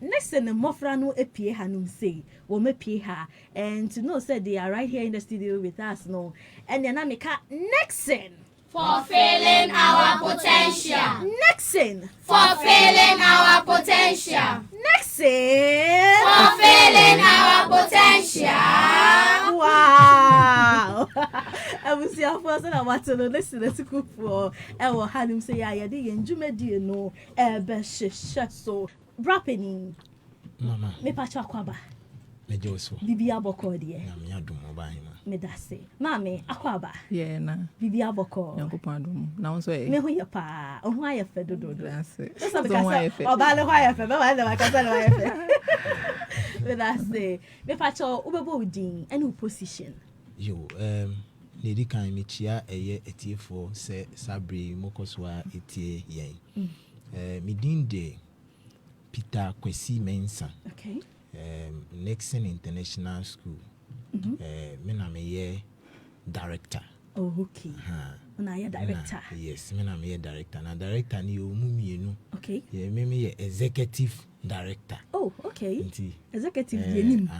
Next and the Mofrano epie hanum say, wo me pie ha, and to know said they are right here in the studio with us no. And then I make Nicson. Fulfilling our potential. Nicson. Fulfilling our potential. Nicson. Fulfilling our potential. Wow. I will see our first and I want to listen to cook for our hanum say, I didn't do me no, so Brapeni. Mama. Me pacha kwaba. Me joso. Bibi aboko die. Na me adum oba hima. Me dase. Mame akwaba. Yeah na. Bibi aboko. Nyankopon adum. Na won so e. Me ho ye pa. O ho aye fe dodo. Dase. So be kasa. Oba le ho aye fe. Me wa le ma kasa le ho aye fe. Me dase. Me pacha ubebo udin any position. Yo, Lady kan me chia eye etiefo se sabre mokoswa etie yen. Me din de Peter Kwesi Mensa. Okay. Nicson International School. Me na me ye director. Oh, okay. Na ye director. Yes, me na me ye director. Na director ni o mu mienu. Okay. Yeah, me ye executive director. Oh, okay. Nti executive di enim.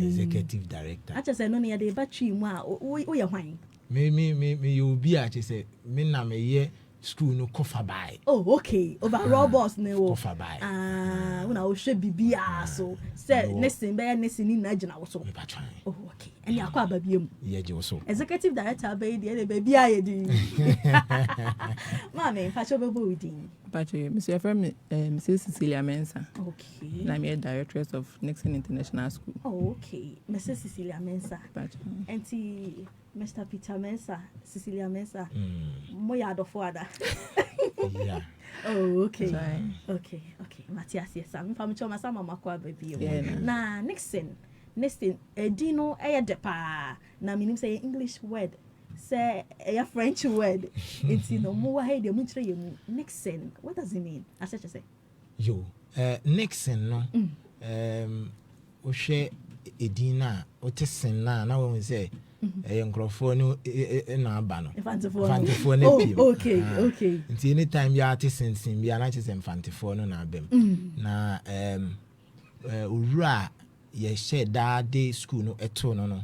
Executive director. Acha say no na ye dey battery mu a wo ye hwan. Me you be a say me na me ye school no cover by. Oh, okay. Overall boss ne wo. Cover by. Una o hwe bibia so. Say Nicson be Nicson ni na gina wo so. Me ba try. Oh, okay. Eni akwa babiem. Ye je wo so. Executive director be dey bibia ye di. Mama, fa cho bebo within. Pache, Mr. Friend, Mrs. Cecilia Mensa. Okay. And I'm a directress of Nicson International School. Oh, okay. Mrs. Cecilia Mensa. Pache. Auntie Mr. Peter Mensa, Cecilia Mensa. Moya do foada. Yeah. Oh, okay. Sorry. Okay. Matthias, yes, I'm from Choma Sama Makwa baby. Yeah. Na Nicson, Dino Depa. Na minim say English word. Say a French word. It's no more hey the muntre Nicson. What does it mean? As such as say. Yo, Nicson no. O share edina o tesen na we say nkrofo no na aba no. Infantefo na piem. Oh, okay. Nti anytime ya tesen bia na chese infantefo no na abem. Na owura ye share that day school no eto no.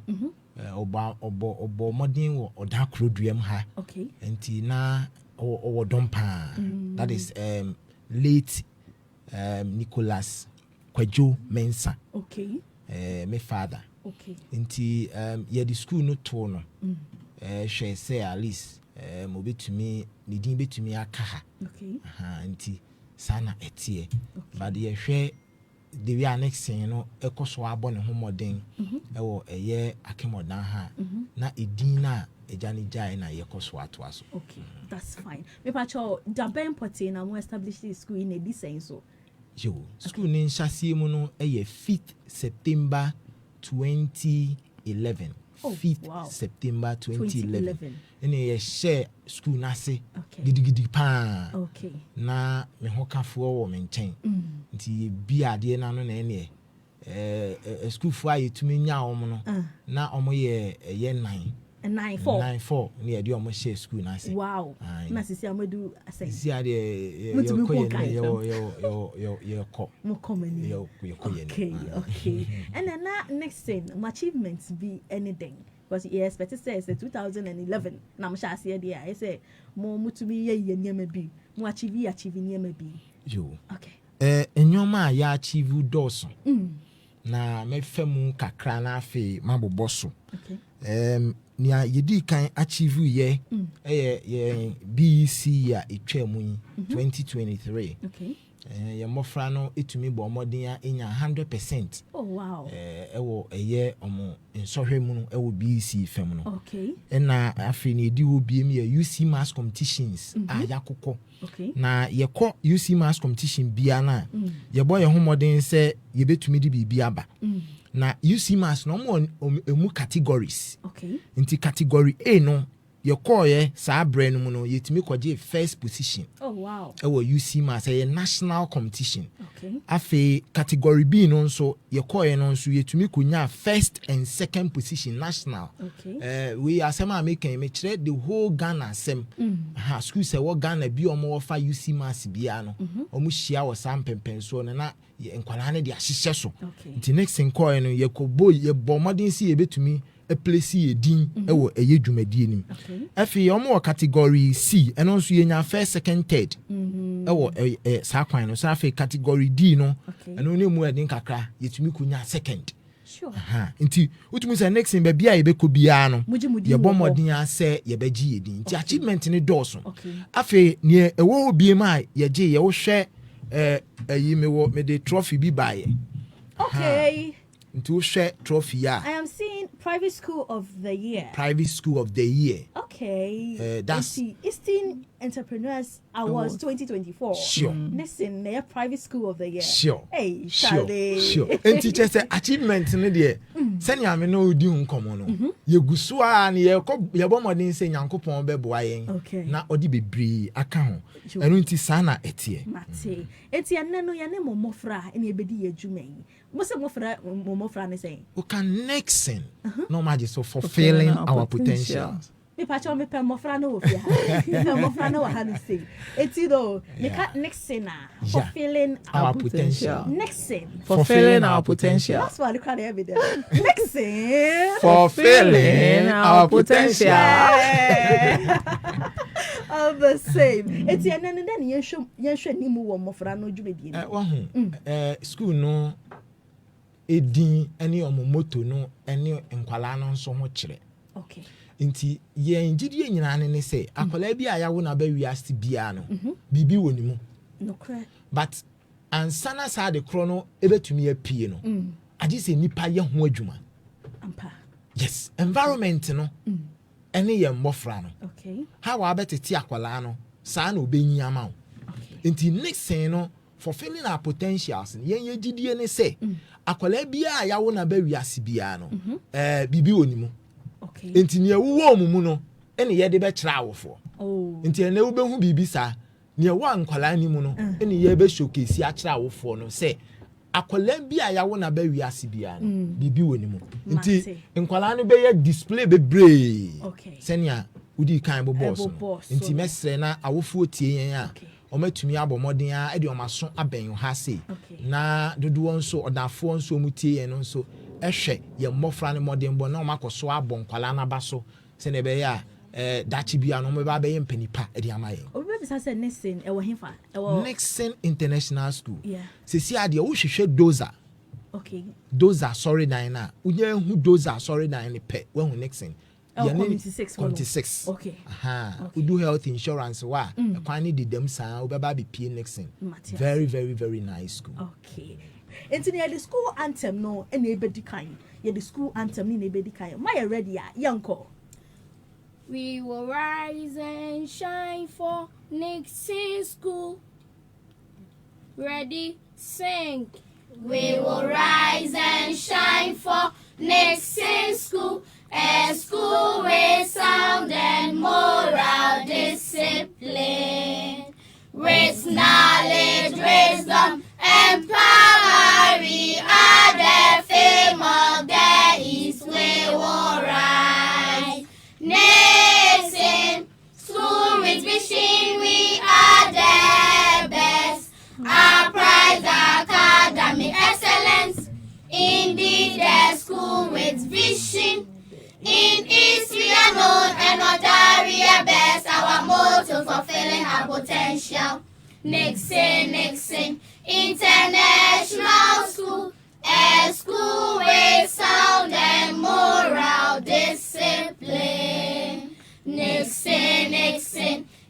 Obo modern wo oda kroduam ha. Okay. Nti na o dompa. That is late Nicholas Kwajo Mensa. Okay. My father. Okay. Nti ye the school no to no. She say at least mo betumi ni din betumi aka ha. Okay. Nti sana etie. But ye hwe the we next thing no ekoso abo ne ho modern ewo eye Akim Oda ha na edin na ejani jai na yekoso ato aso. Okay, that's fine. Me pacho Daben Pote na mo establish this school in a design so. Yo, school ni nhyase mu no eye 5th September 2011. 5th September 2011. Ene ye share school na se gidigidi pa. Okay. Na me hokafo wo me nchen. Nti bi ade na no na ene school fo ayetumi nya omo no na omo ye 9-4 ni ade omo share school na se. Wow. Na sisi amedu asai. Sisi ade yo ko. Mo komani. Yo Okay. And then next thing, my achievements be anything. Because he expected say it's 2011. Na mo sha say there. I say mo mutumi ye nyema bi. Mo achieve nyema bi. Yo. Okay. Enyoma ya achieve doso. Na me femu kakra na afi maboboso. Okay. Nia yedi kan achieve ye ye BEC ya etwemu 2023. Okay. Ye mofra no etumi bo modern ya enya 100%. Oh wow. Ewo eye omo nsohwe mu no ewo BEC fem no. Okay. Na afi ni edi obiem ye UC mass competitions yakokọ. Okay. Na ye kọ UC mass competition bia na ye boy ye ho modern se ye betumi di bibia ba. Na UC mass no mo emu categories. Okay. Inti category A no ye call ye sa brand mu no yetimi kwaje first position. Oh wow. Ewo UC mass a national competition. Okay. Afi category B no nso ye call ye no nso yetumi kunya first and second position national. Okay. We asema making me chere the whole Ghana asem. School say what Ghana bi omo fa UC mass bia no. Omo hia wo sam pempen so na nkwala ne de ahyehyɛ so Okay. nti Nixon call no yekobo yebɔ modern si yebetumi a place ye din ewo eye dwumadie nim Okay. afi omo category C eno nso yenya first second third ewo sa kwan no so afi category D no Okay. eno ne mu edin kakra yetumi kunya second. Sure. Nti utumi say Nixon be bia yebeko bia no Mudi yebɔ modern ase yebeji ye din nti achievement ne dɔɔso Okay. afi ne ewo obie ma yeje ye wo hwɛ ayi me de trophy bi bae Okay. nti wo hwɛ trophy I am seeing private school of the year. private school of the year. Okay. That's- Eastern Entrepreneurs Awards 2024. Sure. Listen, they are private school of the year. Sure. Hey, Sure. Charlie. Sure. And teacher say achievement ne de send ya me no di nkomo no. Ye gusu a ne ye bo modern say Nyankopon be boa yen. Okay. Na odi bebre aka ho. Sure. Enu nti sana etie. Mate. Eti ane no ya ne momofra ene ebedi adwuma yi. Mo se momofra ne say. We can Nixon. No matter so fulfilling our potential. Me pacho me pe mofra no ofia. Me mofra no ha no say. Eti do me ka Nixon na fulfilling Our potential. Nixon. Fulfilling our potential. That's why I cry every day. Nixon. Fulfilling our potential. All the same. Eti ane no den yenhwe ni mu wo mofra no dwumedie ni. Wahu school no edin ene omo moto no ene nkwala no nso ho kire. Okay. Nti ye ngidie nyina ne se akwala bi ayawo na ba wiase bia no bibi woni mu No cry. but ansana sa de kro no ebetumi apie no ade se nipa ye ho adwuma. Ampa. Yes, environment no ene ye mmofra no Okay. how wa betete akwala no sa na obenyi ama wo. Okay. Nti Nixon no fulfilling our potentials yen ye gidie ne se akwala bia ayawo na ba wiase bia no bibi woni mu. Okay. Nti ne wo mu no ene ye de be kira awofo. Oh. Nti ene wo be hu bibi sa ne wa nkwala ni mu no ene ye be showcase a kira awofo no se akwala bi ayawo na ba wiase bia no bibi woni mu. Nti nkwala no be ye display bebre. Okay. Senia udi kan bo boss. boss, Nti so mesre na awofo tie yen a Okay. omatumi abomoden a de omaso aben ha se Okay. na dodo nso odafo nso mutie yen nso ehwe ye mmofra ne modern bo na omakoso abon kwala na baso se ne be ya dachi bia no me ba be mpanipa e de amaye. Obi be say Nixon e wo hefa. E wo Nicson International School. Yeah. Se si ade wo hwehwe doza. Okay. Doza sorry dan na unya hu doza sorry dan ne pe wo hu Nixon. Oh, Yɛne- community 6. 26. Okay. Aha. Okay. We do health insurance wa. Kwani di dem sa obeba be pie Nixon. Matthias. Very very very nice school. Okay. Enti ne the school anthem no e na ebedi kan. Ye the school anthem ni na ebedi kan. Ma ye ready a yanko. We will rise and shine for Nicson School. Ready, sing. We will rise and shine for Nicson School, a school with sound and moral discipline, with knowledge, wisdom, and power. We are the fame of the East. We will rise. Nicson School with vision, we are the best. Our prize, academic excellence. Indeed, the school with vision. In East we are known and Ontario best. Our motto fulfilling our potential. Nicson International School, a school with sound and moral discipline. Nicson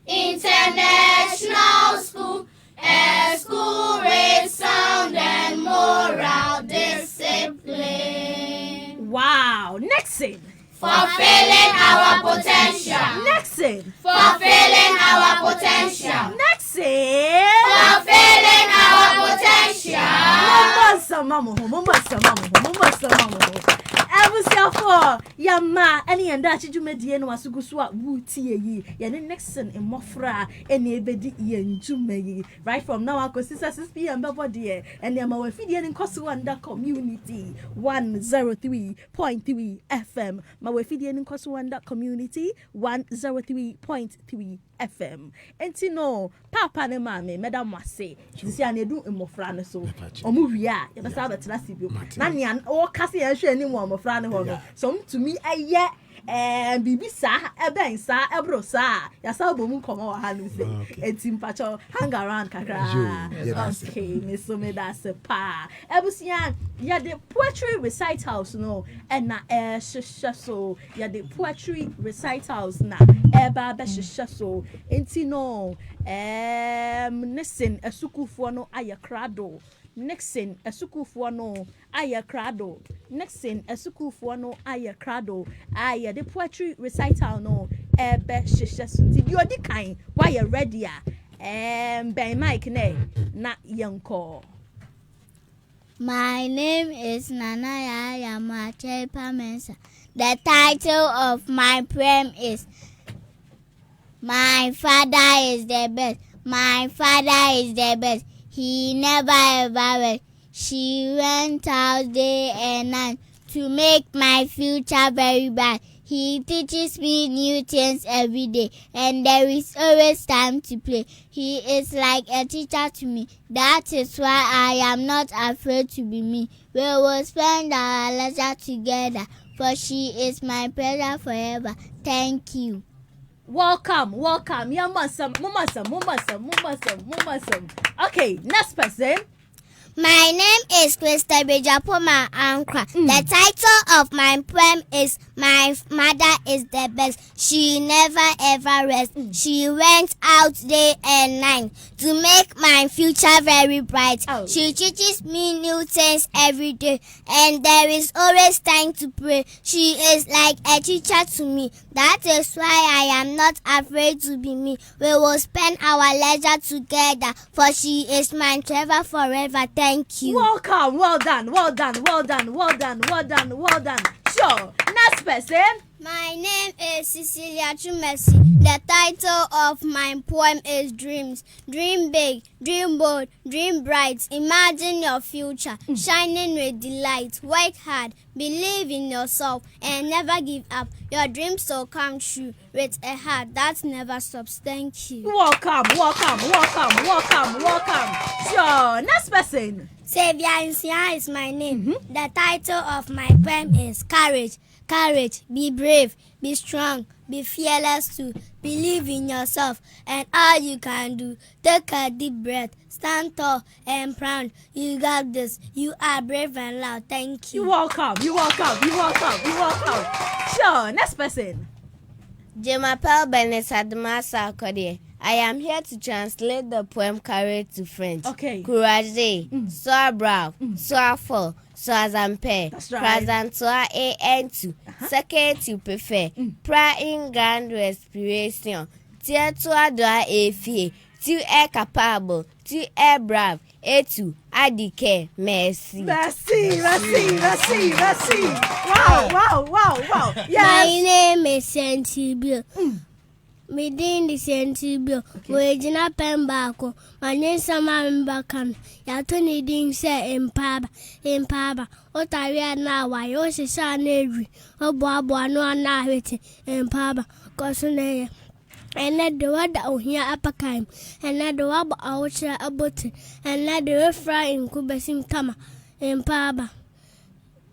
International School, a school with sound and moral discipline. Wow, Nixon. Fulfilling our potential. Nixon. Fulfilling our potential. Nixon. Fulfilling our potential. Ebusiafo yama ene yenda achidwumadie no wasugusu a wutie yi ye ne Nixon emofra ene ebedi ye ndwuma yi right from now akosi 6 p.m. bebode ene ama wafidie ne nkoso under community 103.3 FM ma wafidie ne nkoso under community 103.3 FM. Enti no, papa ne mame, madam wase. Disi ane du imofra ne so. Omu wia, ya besa betena sibio. Na nia o kase ya hwe ni mu omofra ne ho no. So to me aye bibi sa eben sa ebro sa ya sa bomu komo wa hanu se enti mpacho hang around kakra. Okay, me so me da se pa ebusia ya the poetry recitals no and na hyehyɛ so ya the poetry recitals na eba be hyehyɛ so enti no Nicson asukufo no ayakrado Nicson asukufo no ayakrado Nicson asukufo no ayakrado aya the poetry recital no ebe hyehyɛ so nti di odi kan why you ready ben Mike ne na yanko. My name is Nanaya Yamache Pamensa. The title of my poem is My Father is the Best. My father is the best. He never ever rest. She went out day and night to make my future very bright. He teaches me new things every day, and there is always time to play. He is like a teacher to me. That is why I am not afraid to be me. We will spend our leisure together, for she is my pleasure forever. Thank you. Welcome. Yeah, mumasam. Okay, next person. My name is Krista Bejapoma Ankra. The title of my poem is My Mother is the Best. She never ever rests. She went out day and night to make my future very bright. She teaches me new things every day, and there is always time to pray. She is like a teacher to me. That is why I am not afraid to be me. We will spend our leisure together, for she is my treasure forever. Thank you. Welcome. Well done. Sure. Next person. My name is Cecilia Chumesi. The title of my poem is Dreams. Dream big, dream bold, dream bright. Imagine your future shining with delight. Work hard, believe in yourself, and never give up. Your dreams will come true with a heart that never stops. Thank you. Welcome. Sure. Next person. Savior Insia is my name. The title of my poem is Courage. Courage, be brave, be strong, be fearless too. Believe in yourself and all you can do. Take a deep breath, stand tall and proud. You got this. You are brave and loud. Thank you. You're welcome. Sure. Next person. Jemapel Benesadmasa Kodie. I am here to translate the poem Courage to French. Okay. Courage, sois brave, sois fort, sois en paix. That's right. Présente-toi et aimes-tu ce que tu peux faire. Prends une grande respiration. Tiens-toi droit et fier. Tu es capable, tu es brave et tu as dit que merci. Merci. Wow. Yes. My name is Sentibio. Me din the Sentibio. We jina pembako. My name sama mbakan. Ya to ni din se empaba. Otaria na wa yo se sa nevi. Obo no na hwete empaba. Kosune and let the water out here apakime, and let the wab out here about it, and let the fry in Kubasim Tama in Paba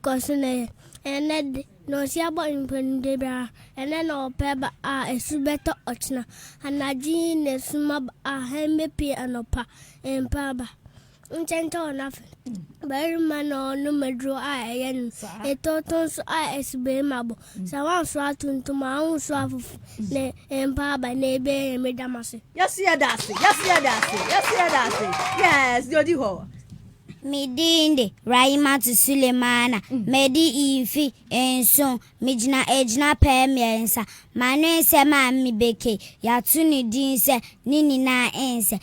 Cosune, and let no siabo in Pendebra, and then all peba are a subeta ochna, and a jean a smab a hembe and opa in Paba. Unchento enough. Berman or no medro I again. A totons I as be mabo. So one swatun to my own swap ne empa by neighbor and medamasi. Yes, Jody Ho. Midinde Raimatu Sulemana Medi Ifi and so Mijna Ejna Pemiensa Manu Sema mi beke Yatuni Dinse Nini na ense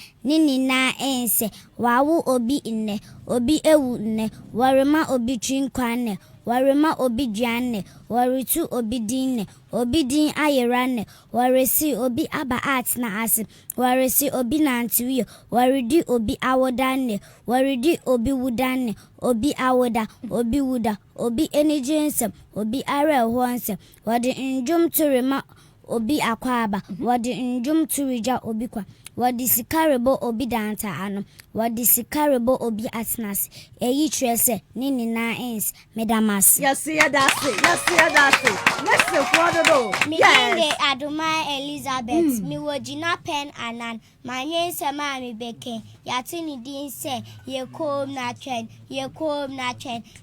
Wawu obi inne Obi ewu ne Warima obi chinkwane Warima obi diane Waritu obi dine Obi din ayerane Warisi obi aba art na ase Warisi obi nantiwiyo Waridi obi awodane Waridi obi wudane Obi awoda Obi wuda Obi enijinsem Obi are huansem Wadi njum turima obi akwaba wodi njum turija obi kwa wodi sikarebo obi danta ano wodi sikarebo obi atnas eyi trese nini na ens medamas Yes, that's it. Listen for the me inde Aduma Elizabeth me wojina pen anan manye sema mi beke yati ni din se ye kom na twen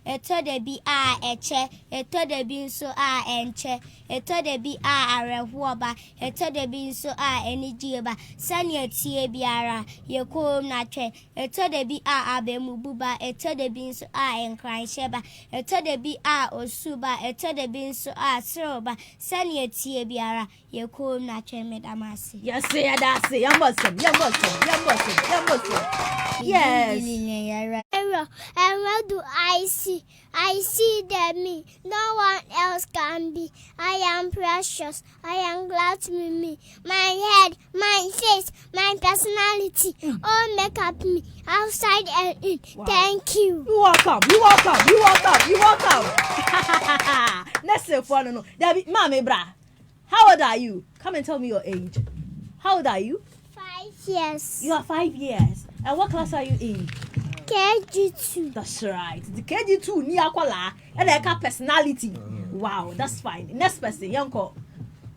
eto de bi a eche eto de bi nso a enche eto de bi a arehoba eto de bi nso a enijieba sani etie biara ye kom na twen eto de bi a abemububa eto de bi nso a enkransheba eto de bi a osuba eto de bi nso a sroba sani etie biara ye kom na twen medamasi. Yes, that's it. You must. Yes. And what do I see? I see that me, no one else can be. I am precious. I am glad to be me. My head, my face, my personality, all make up me, outside and in. Wow. Thank you. You welcome. Listen for no. Debbie, mommy, bra. How old are you? Come and tell me your age. How old are you? 5 years. You are 5 years. And what class are you in? KG2. That's right. The KG2 ni akwala and I got personality. Wow, that's fine. Next person, Yanko.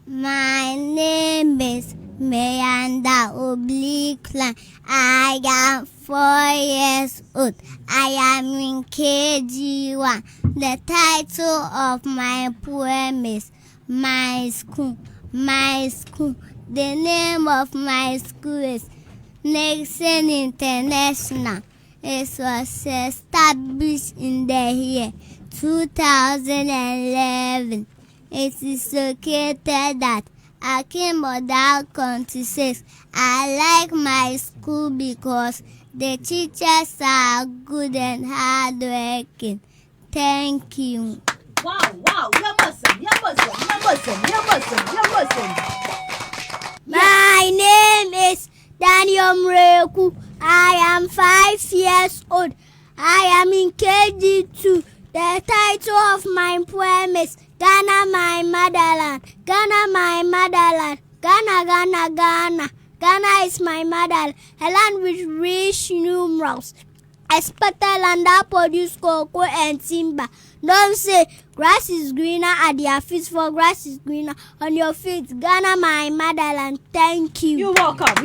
My name is Mayanda Oblique. I am 4 years old. I am in KG1. The title of my poem is My School. The name of my school is Nicson International. It was established in the year 2011. It is located at Akim Oda 26. I like my school because the teachers are good and hardworking. Thank you. Wow. You must. My name is Daniel Mreku. I am 5 years old. I am in KG2. The title of my poem is Ghana, my motherland. Ghana, my motherland. Ghana. Ghana is my motherland. A land with rich numerals. Expected land that produce cocoa and timber. Don't say grass is greener at their feet, for grass is greener on your feet. Ghana, my motherland. Thank you. You're welcome.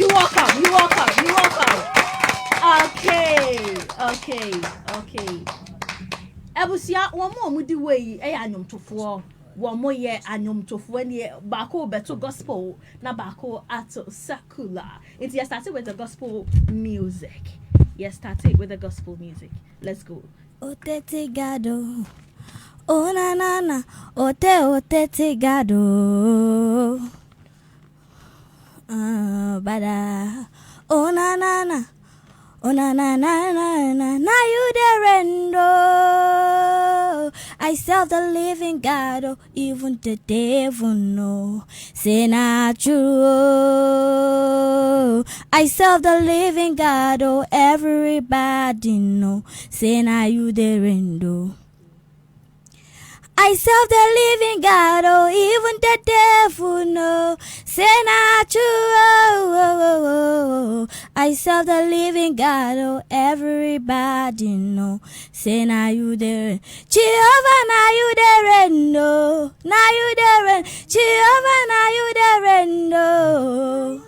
Okay. Ebusia, one more mudi way, anyum to four. One more year anyum to four year bako beto gospel na bako ato sakula. It's you started with the gospel music. Let's go. Otete gado, oh na na na, otete gado, bada, oh na na na, oh na na na na na, na you the rendo. I serve the living God, oh, even the devil know. Say not true. I serve the living God, oh, everybody know. Say now you the rendo. I serve the living God, oh, even the devil know. Say not true. I serve the living God, oh, everybody know. Say now you the Jehovah, now you the rendo. Now you the rendo. Jehovah, now you the rendo.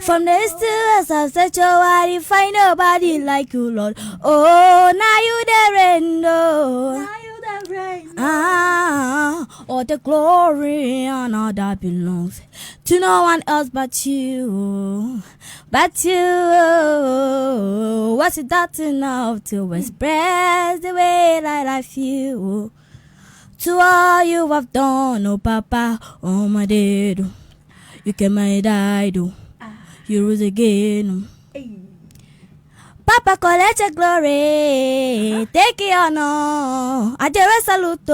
From the stillness of such a world, find nobody like you, Lord. Oh, now you the rendo. All the glory and all that belongs to no one else but you. What's it that enough to express the way that I feel? To all you have done, oh Papa, oh my dear, you came and died, you rose again. Papa, collect your glory, take your honor. I dare salute,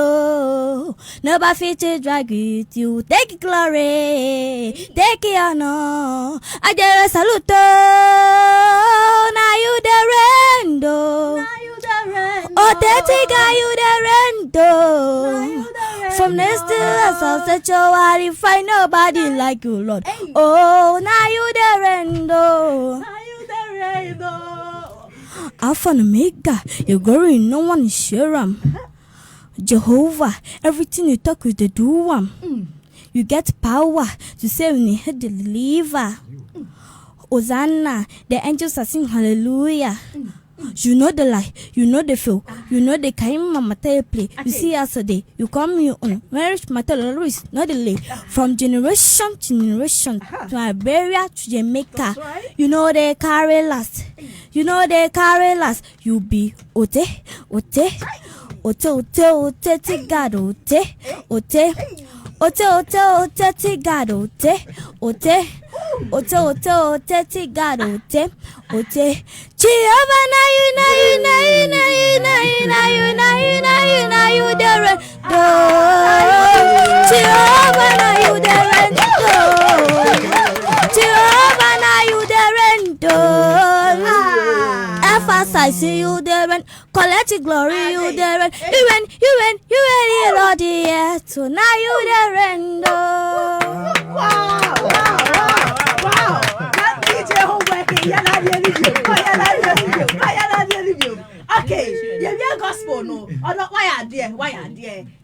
nobody fit to drag with you. Take glory, take your honor. I dare salute, now you the rendo. Oh, dirty guy, you the rendo. From next to us, I'll set your body, find nobody like you, Lord. Oh, now you the rendo. Alpha and Omega, you're growing, no one is sure. Jehovah, everything you talk with the do. You get power to save me, the deliver. Hosanna, the angels are singing hallelujah. You know the lie, you know the feel, you know the kind mama play. You see us today, you come me on marriage matter always not delay. From generation to generation to Iberia to Jamaica. You know they carry last. You know they carry last. You be ote, ote, ote, ote, ote, God, ote, ote, ote, ote, ote, God, ote, ote. Ote, ote, ote, God, ote, ote. Jehovah, na you, the rendo. Jehovah, na you, the rendo. Jehovah, na you, the rendo. Emphasize you, the rendo. Collect the glory, you, the rendo. You win, Lord, yeah. So now you, the rendo. Wow. That DJ homework, okay, yeah, gospel, no. Or not, why are there?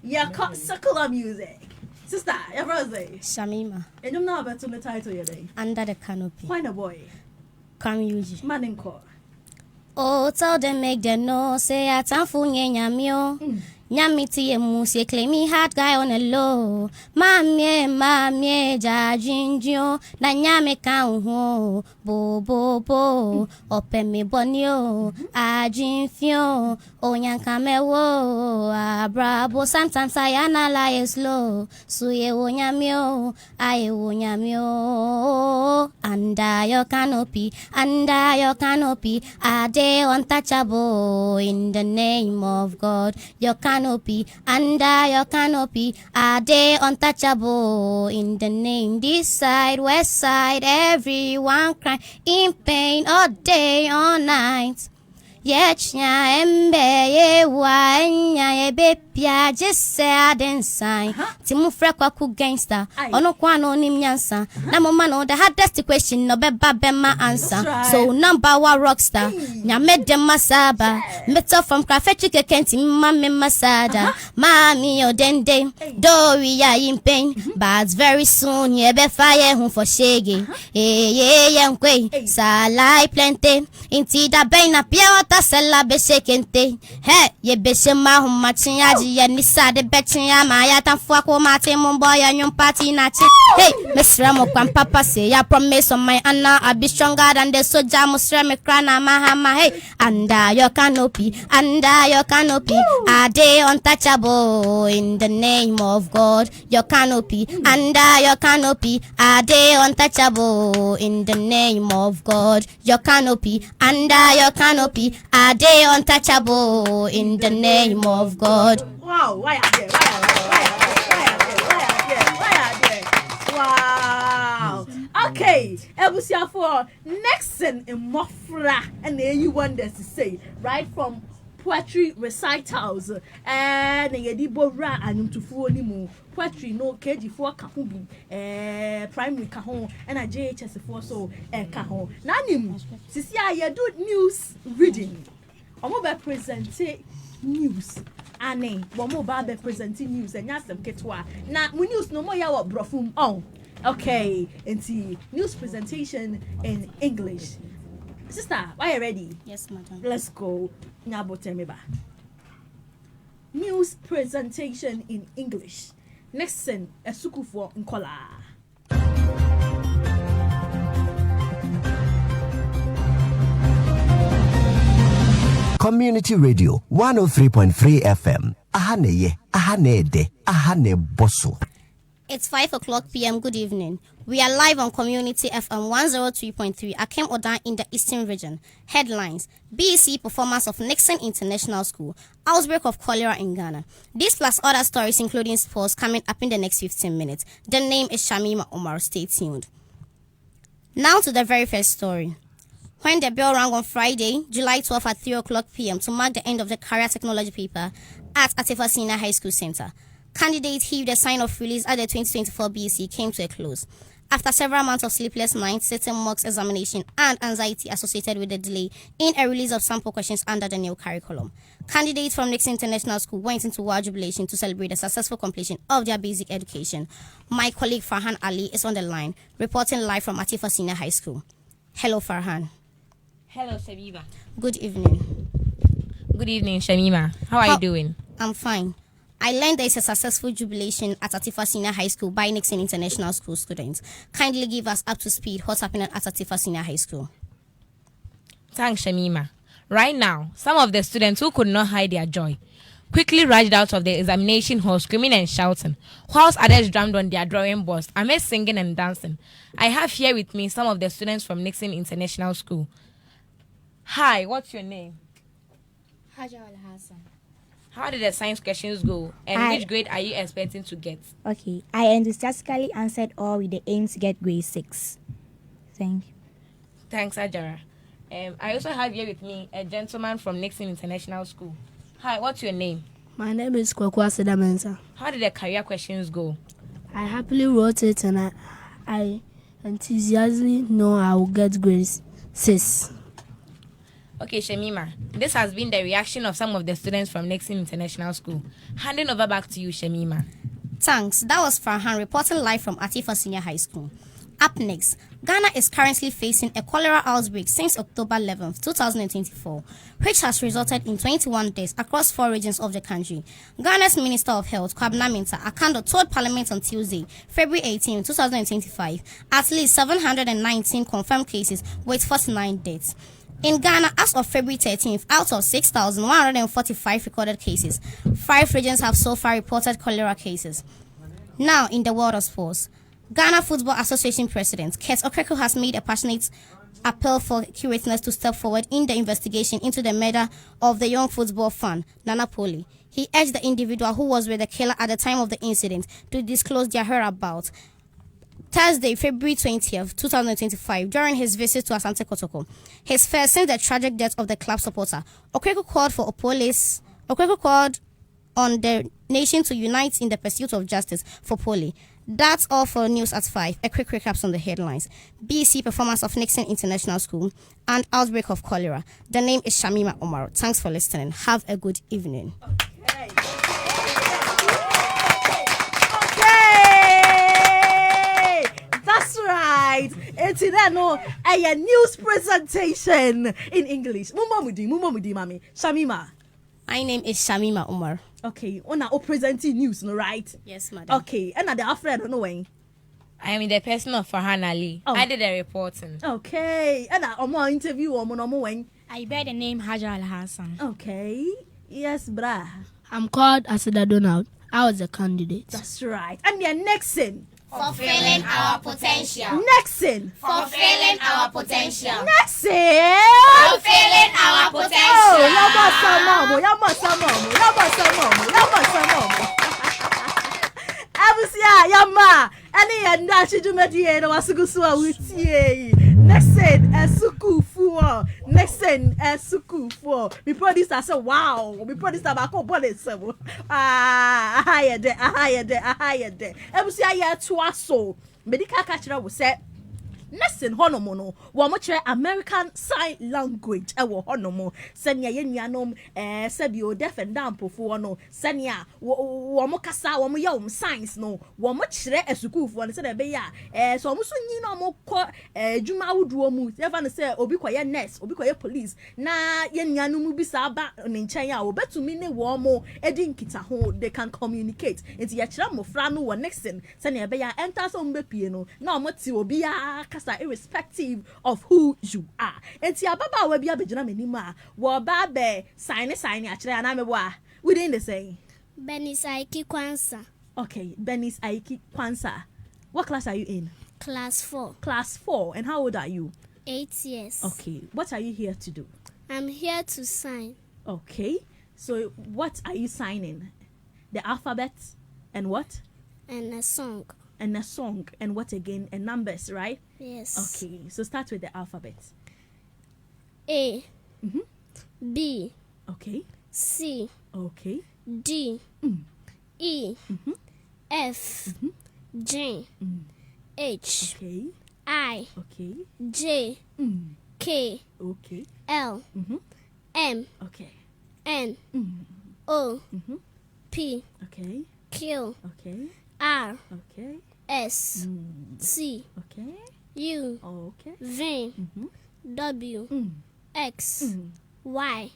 Yeah, secular music. Sister, your brother. Shamima. And you know about the title your day? Under the canopy. Find a boy. Come, Yuji. Man in court. Oh, tell them make them know. Say, I can't fool nyamio. Nyamiti musi claim me hard guy on a low. Mamie, jajinjo. Na nyame kan ho. Bo. Open me bonio. Ajinfio. Onyankamewo. Bravo. Sometimes I analyze slow. Suye wonyamio. Aye wonyamio. Under your canopy. Are they untouchable in the name of God? Your canopy, under your canopy, are they untouchable in the name? This side, west side, everyone crying in pain all day, all night. Yechnya embe ye wanya ye bepia just say I didn't sign. Timu frekwa ku gangster. Ono kwa no nim nyansa. Na mama no the hardest question no beba bema answer. So number one rockstar. Nya made them masaba. Metal from Crafetchi kenti mama masada. Mami yo dende. Do we are in pain. But very soon ye be fire home for shege. Ye nkwe. Salai plenty. Inti da bena pia Sella be shekente. Hey, ye be shema hum machin yaji ya nisa de betchin ya maya tan fuako mate mumbo ya nyum party na chi. Hey, Mr. Mokwan Papa say ya promise on my Anna I be stronger than the soja Mr. Mekrana Mahama. Hey, under your canopy, are they untouchable in the name of God? Your canopy, under your canopy, are they untouchable in the name of God? Your canopy, under your canopy, are they untouchable in the name of God? Wow, why are they? Wow. Okay, Ebusia for Nicson in Mofra, and there you want us to say, right from poetry recitals and Yedibora and to Fuonimu. Poetry no KG4 Kahubi, primary Kahon, and a JHS4 so Kahon. Nanim, Sisia, you do news reading. Omo presenting news. Ane, Womo Babe presenting news and Yasam Ketwa. Now, we news no more yawa brofum on. Okay, and see news presentation in English. Sister, are you ready? Yes, madam. Let's go. Nyabo Temiba. News presentation in English. Nicson Esukufo Nkola. Community Radio 103.3 FM. Ahaneye, ahanede, ahane boso. It's 5:00 p.m. Good evening. We are live on Community FM 103.3 Akim Oda in the Eastern Region. Headlines: BEC performance of Nicson International School. Outbreak of cholera in Ghana. These plus other stories including sports coming up in the next 15 minutes. The name is Shamima Omar. Stay tuned. Now to the very first story. when the bell rang on Friday, July 12 at 3 o'clock p.m. to mark the end of the career technology paper at Atifa Senior High School Center. Candidates heaved a sign of release at the 2024 BEC came to a close. After several months of sleepless nights, sitting mocks, examination, and anxiety associated with the delay in a release of sample questions under the new curriculum, candidates from Nicson International School went into wild jubilation to celebrate the successful completion of their basic education. My colleague Farhan Ali is on the line, reporting live from Atifa Senior High School. Hello, Farhan. Hello, Shamima. Good evening. Good evening, Shamima. How are you doing? I'm fine. I learned there is a successful jubilation at Atifa Senior High School by Nicson International School students. Kindly give us up to speed what's happening at Atifa Senior High School. Thanks, Shamima. Right now, some of the students who could not hide their joy quickly rushed out of the examination hall screaming and shouting, whilst others drummed on their drawing boards amid singing and dancing. I have here with me some of the students from Nicson International School. Hi, what's your name? Hajar Al-Hassan. How did the science questions go, and which grade are you expecting to get? Okay, I enthusiastically answered all with the aim to get grade 6. Thank you. Thanks, Ajara. I also have here with me a gentleman from Nicson International School. Hi, what's your name? My name is Quuquah Pristine. How did the career questions go? I happily wrote it, and I enthusiastically know I will get grade 6. Okay, Shamima, this has been the reaction of some of the students from Nicson International School. Handing over back to you, Shamima. Thanks. That was Farhan reporting live from Atifa Senior High School. Up next, Ghana is currently facing a cholera outbreak since October 11, 2024, which has resulted in 21 deaths across 4 regions of the country. Ghana's Minister of Health, Kwabena Mintah, Akando, told Parliament on Tuesday, February 18, 2025, at least 719 confirmed cases with 49 deaths. In Ghana, as of February 13th, out of 6,145 recorded cases, 5 regions have so far reported cholera cases. Now, in the world of sports, Ghana Football Association President Kurt Okreko has made a passionate appeal for curators to step forward in the investigation into the murder of the young football fan, Nana Poli. He urged the individual who was with the killer at the time of the incident to disclose their whereabouts. Thursday, February 20th, 2025, during his visit to Asante Kotoko, his first since the tragic death of the club supporter, Okreko called on the nation to unite in the pursuit of justice for Poli. That's all for news at 5. A quick recap on the headlines. BC performance of Nicson International School and outbreak of cholera. The name is Shamima Omar. Thanks for listening. Have a good evening. That's right. It's a news presentation in English. Mumamudi, mami. Shamima. My name is Shamima Umar. Okay, on our presenting news, no right? Yes, madam. Okay, and the Alfred no way. I am the person of Farhan Ali. I did the reporting. Okay, and our interview on Monomo. I bear the name Hajar Al-Hassan. Okay, yes, brah. I'm called Asida Donald. I was a candidate. That's right. And the Nicson. Fulfilling our potential. Nicson. Fulfilling our potential. Nicson. Fulfilling our potential. Oh, Yama. Any nashi jumedi no wasugusu awutie. Nicson esuku fuo. Nicson esuku fuo. We producer say wow. We producer ba ko bole sebo. Higher there. Ebusia ya twaso. Medical catcher will say Nicson honomono wo mo kire American Sign Language wo honomo senia ye nuanom sabio defenda mpofo no senia wo mo kasa wo mo ye wo science no wo mo kire asukufo no se na be ya so mo so nyi no mo kọ adwuma awuduo mu ever no say obi koye nurse obi koye police na ye nuanom bi sa ba ne nchen ya wo betumi ne wo mo edi nkita ho they can communicate enti ya kire mofra no wo Nicson senia be ya enter so mo be pie no na mo ti obi ya irrespective of who you are. Enti ababa we bia begina menima wo ba be sign akire ana mebo a within the saying Benis Aiki Kwansa. Okay, Benis Aiki Kwansa. What class are you in? Class 4. Class 4. And how old are you? 8 years. Okay, what are you here to do? I'm here to sign. Okay, so what are you signing? The alphabet and what? And a song. And a song and what again? And numbers, right? Yes. Okay, so start with the alphabet. A. Mhm. B. Okay. C. Okay. D. E. F. G. H. Okay. I. Okay. J. K. Okay. L. M. Okay. N. O. P. Okay. Q. Okay. R. Okay. S. C. Okay. U. Okay. V. W. X. Y.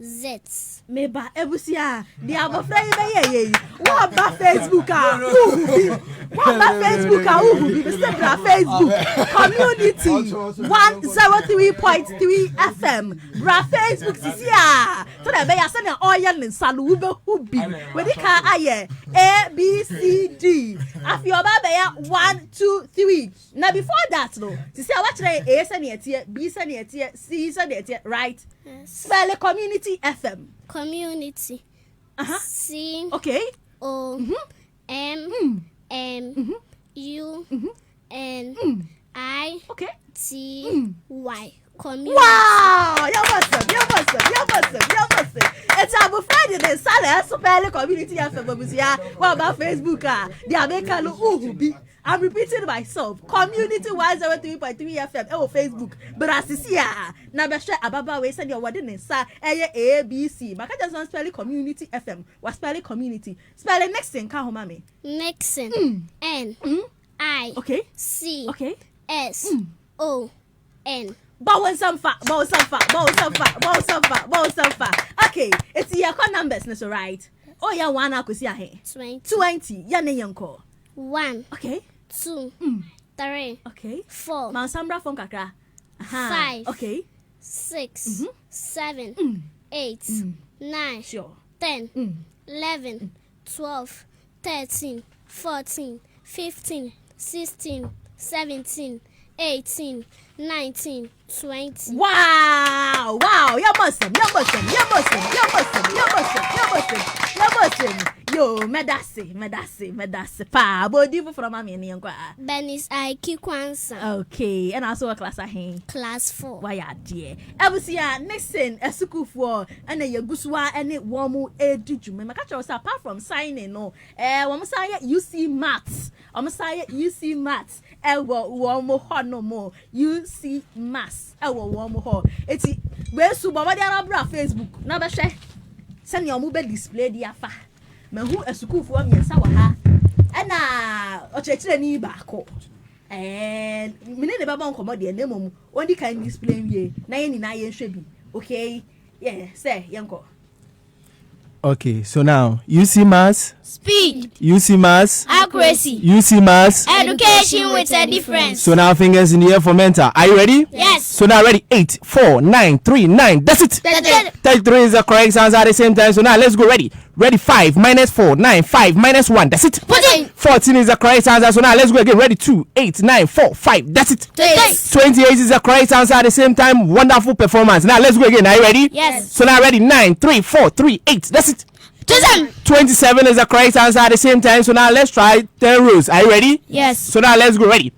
Z. Meba ebusia di abofra yi be ye wo ba Facebook a wo ba Facebook a wo bi se bra Facebook community 103.3 FM bra Facebook sisi a so na be ya se na oye ne nsalu wo be hu bi we di ka aye A B C D afi oba be ya 1 2 3 na before that no sisi a wa kire A se na etie B se na etie C se na etie right. Spell community FM. Community. C. Okay. O. M. M. U. N. I. Okay. T. Y. Community. Wow! You're awesome. It's our Friday the Salah spell community FM. What about Facebook? The American Uhubi. I'm repeating myself. Community 103.3 FM. Oh, Facebook. But as you see, now be sure Ababa we send your word in sa A B C. But I just want spell community FM. What spell community? Spell next thing. Ka homa me. Nixon. N. I. Okay. C. Okay. S. O. N. Bow some Okay, it's your call numbers, so right? Oh, yeah, one I could see a 20. Yeah, yanko. 1. Okay. 2. 3. Okay. 4. Mansambra from Kakra. 5. Okay. 6. 7. 8. 9. Sure. 10. 11. 12. 13. 14. 15. 16. 17. 18. 19. 20. Wow! You're Muslim. Yo, medasi. Pa, body from Mami and Yankwa. Benis I Kikwansa. Okay, and also a class ahead. Class 4. Why are dear? Ebusia, Nicson, a suku for, and a Yaguswa, and it warm edge. Remember, apart from signing, no, Messiah, UC Maths. Messiah, UC Maths. Warm no more. UC Maths. Warm more. It's where Subaba Facebook. Never share. Send your mobile display, dear fa. Me who a school for me and Sawaha. And now, Ochechre ni bako. And Mine never bon commodity and name only kind display ye. 99 should be. Okay? Yeah, say, Yanko. Okay, so now you see mass, speed, you see mass, accuracy, you see mass, education with a difference. So now fingers in the air for mental. Are you ready? Yes. So now ready? 8, 4, 9, 3, 9. That's it. 33 is the correct answer at the same time. So now let's go. Ready? 5 minus 4, 9, 5 minus 1. That's it. 14 is the correct answer. So now let's go again. Ready? 2, 8, 9, 4, 5. That's it. 28 is the correct answer at the same time. Wonderful performance. Now let's go again. Are you ready? Yes. So now ready? 9, 3, 4, 3, 8. That's it. 27 is the correct answer at the same time. So now let's try 10 rows. Are you ready? Yes. So now let's go. Ready?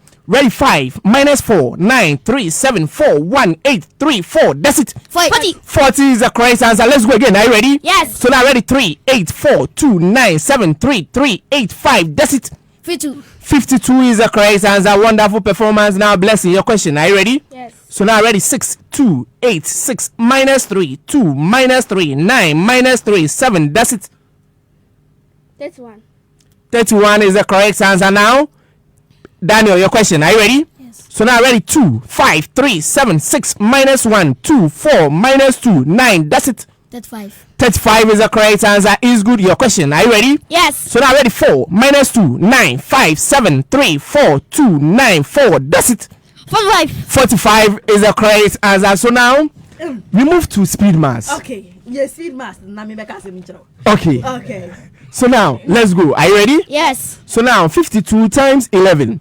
5 minus 4, 9, 3, 7, 4, 1, 8, 3, 4. That's it. 40 is the correct answer. Let's go again. Are you ready? Yes. So now ready? 3, 8, 4, 2, 9, 7, 3, 3, 8, 5. That's it. 52 is the correct answer. Wonderful performance. Now blessing your question. Are you ready? Yes. So now ready? 6, 2, 8, 6 minus 3, 2 minus 3, 9 minus 3, 7. That's it. 31 is the correct answer. Now Daniel, your question. Are you ready? Yes. So now ready? 2, 5, 3, 7, 6 minus 1, 2, 4 minus 2, 9. That's it. 35 is the correct answer. Is good. Your question. Are you ready? Yes. So now ready? 4 minus 2, 9, 5, 7, 3, 4, 2, 9, 4. That's it. 45 is the correct answer. So now we move to speed mass. Okay. Yes, speed mass. Okay. So now let's go. Are you ready? Yes. So now 52 times 11.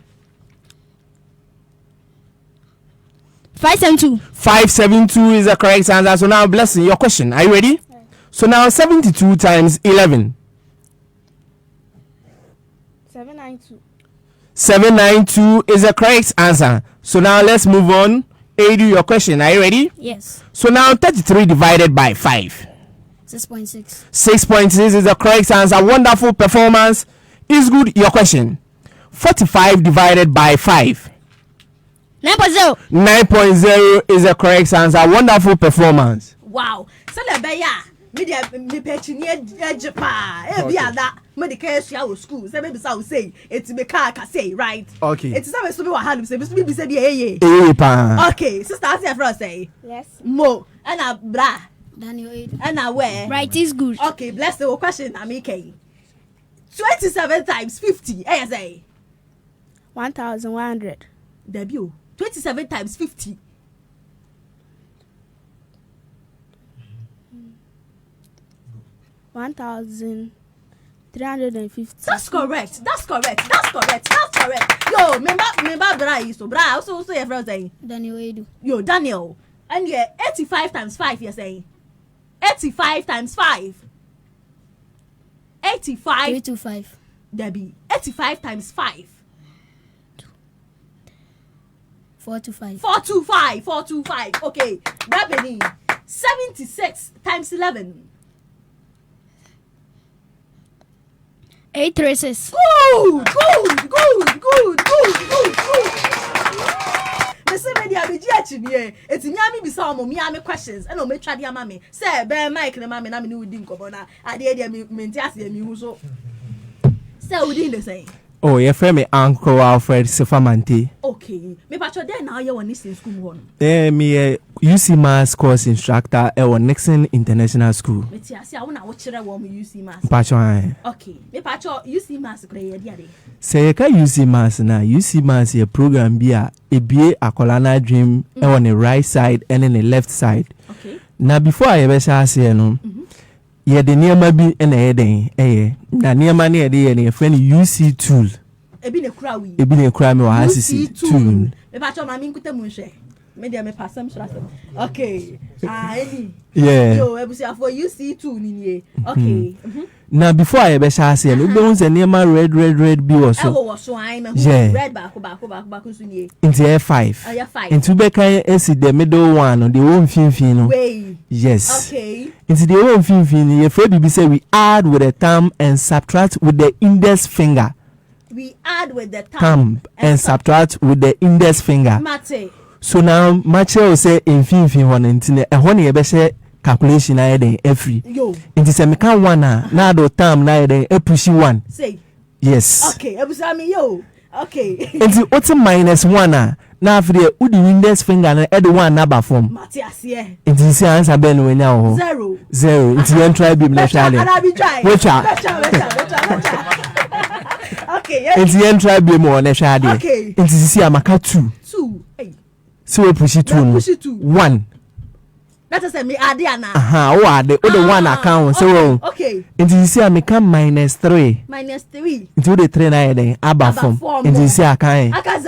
572. 572 is the correct answer. So now blessing your question. Are you ready? Yes. So now 72 times 11. 792. 792 is the correct answer. So now let's move on. Edu, your question. Are you ready? Yes. So now 33 divided by 5. 6.6. 6.6 is the correct answer. Wonderful performance. Is good. Your question. 45 divided by 5. 9.0. 9.0 is the correct answer. Wonderful performance. Wow. Celebeya. Me petchini ejepa. Ebi ada. Me de kaya school. Say maybe say say it's me car say right. Okay. It's say so be wahala say be say be pa. Okay. Sister Asia for say. Yes. Mo. And bra. Daniel Edu. And where? Right is good. Okay, bless the question. I'm okay. 27 times 50. I say 1,100. Debut. 27 times 50. 1,350. That's correct. Yo, remember bra so bra also your friend saying Daniel Edu. Yo, Daniel. And yeah, 85 times 5 you're saying. 85 times 5. 85. 325. Debbie. 85 times 5. 425. 425. 425. Okay. Rabini. 76 times 11. 836. Good. Listen, media be judging. It's nyami be some me questions. I know me try the mami. Say, bear Mike and mammy, na me no din kobona. I did me mentiasi me so. Say we didn't the same. Oh, your friend me Uncle Alfred Sefamante. Okay. Me patcho there now you want Nicson School one. Me UC Mass course instructor at Nicson International School. Me tia say I wanna watch the one UC Mass. Patcho. Okay. Me patcho UC Mass kray dia de. Say ka UC Mass na UC Mass a program bia ebie akolana dream on the right side and on the left side. Okay. Now before I ever say no. Yeah, the nearby be an heading. Na nearby near the friend UC tool. Ebi ne kura wi. Ebi ne kura me wa UC tool. Me patcho mami nkute munhwe. Me dia me passam strasem. Okay. Any. Yeah. Yo, ebusia for UC tool ni. Okay. Now before I ever say no, don't say nearby red be also. Was swine. Yeah. Red back so ni. Into F5. Yeah, 5. Into be kind the middle one on the one fin. Way. Yes. Okay. Into the one fin. Your friend be say we add with the thumb and subtract with the index finger. We add with the thumb and subtract with the index finger. Mate. So now match will say in fin one into a honey be say calculation na den every. Yo. Into say me can one na do thumb na den e push one. Say. Yes. Okay, ebusami yo. Okay. Into what's minus one na after the udi index finger na e the one na ba form. Mate asie. Into say answer ben we nya ho. 0. Into you try be me shale. Which Okay, yeah. Into you try be more na shade. Okay. Into see amaka 2. 2. Hey. So we push it 2 no. 1. That is me add ya na. Oh add the one account so. Okay. Into you see amaka minus 3. Minus 3. Into the 3 na den aba form. Into you see akan. Aka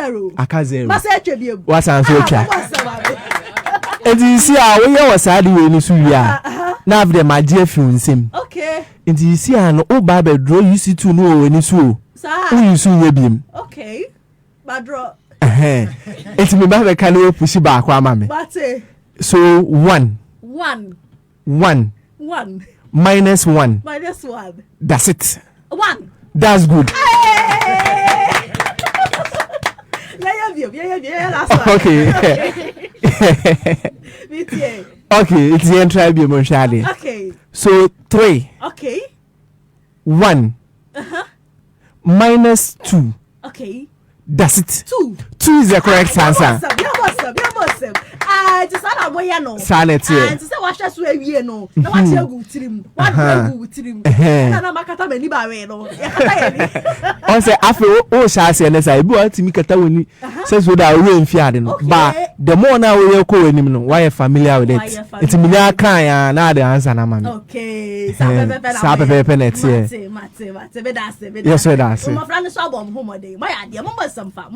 0. Must etwe bi. What answer try. Into you see we was side we ni so ya. Na have the magie film sim. Okay. Into you see an o ba be draw you see 2 no we ni so. You so we bim. Okay. Bad draw. It's me ba be kan push back kwa mama. So 1. 1. Minus 1. Minus 1. That's it. 1. That's good. Yeah, last one. Okay. Okay, it's the entry be Monshali. Okay. So 3. Okay. 1. Minus 2. Okay. That's it. 2. 2 is the correct answer. Just ana moya no. Sanity. And say wahwe so awie no. Na wache agu tirim. Agu tirim. Na makata mani ba we no. Yakata ye ni. On say afi o sha se na sai bi o timi kata woni. Say so that we mfi ade no. Ba the more na we ko wenim no, why familiar with it. It mi na kan ya na the answer na mama. Okay. Sa pepe na tie. Mate. Be da se. Yes, we da se. Mo fra no so abom homode. My ade mo mbasamfa.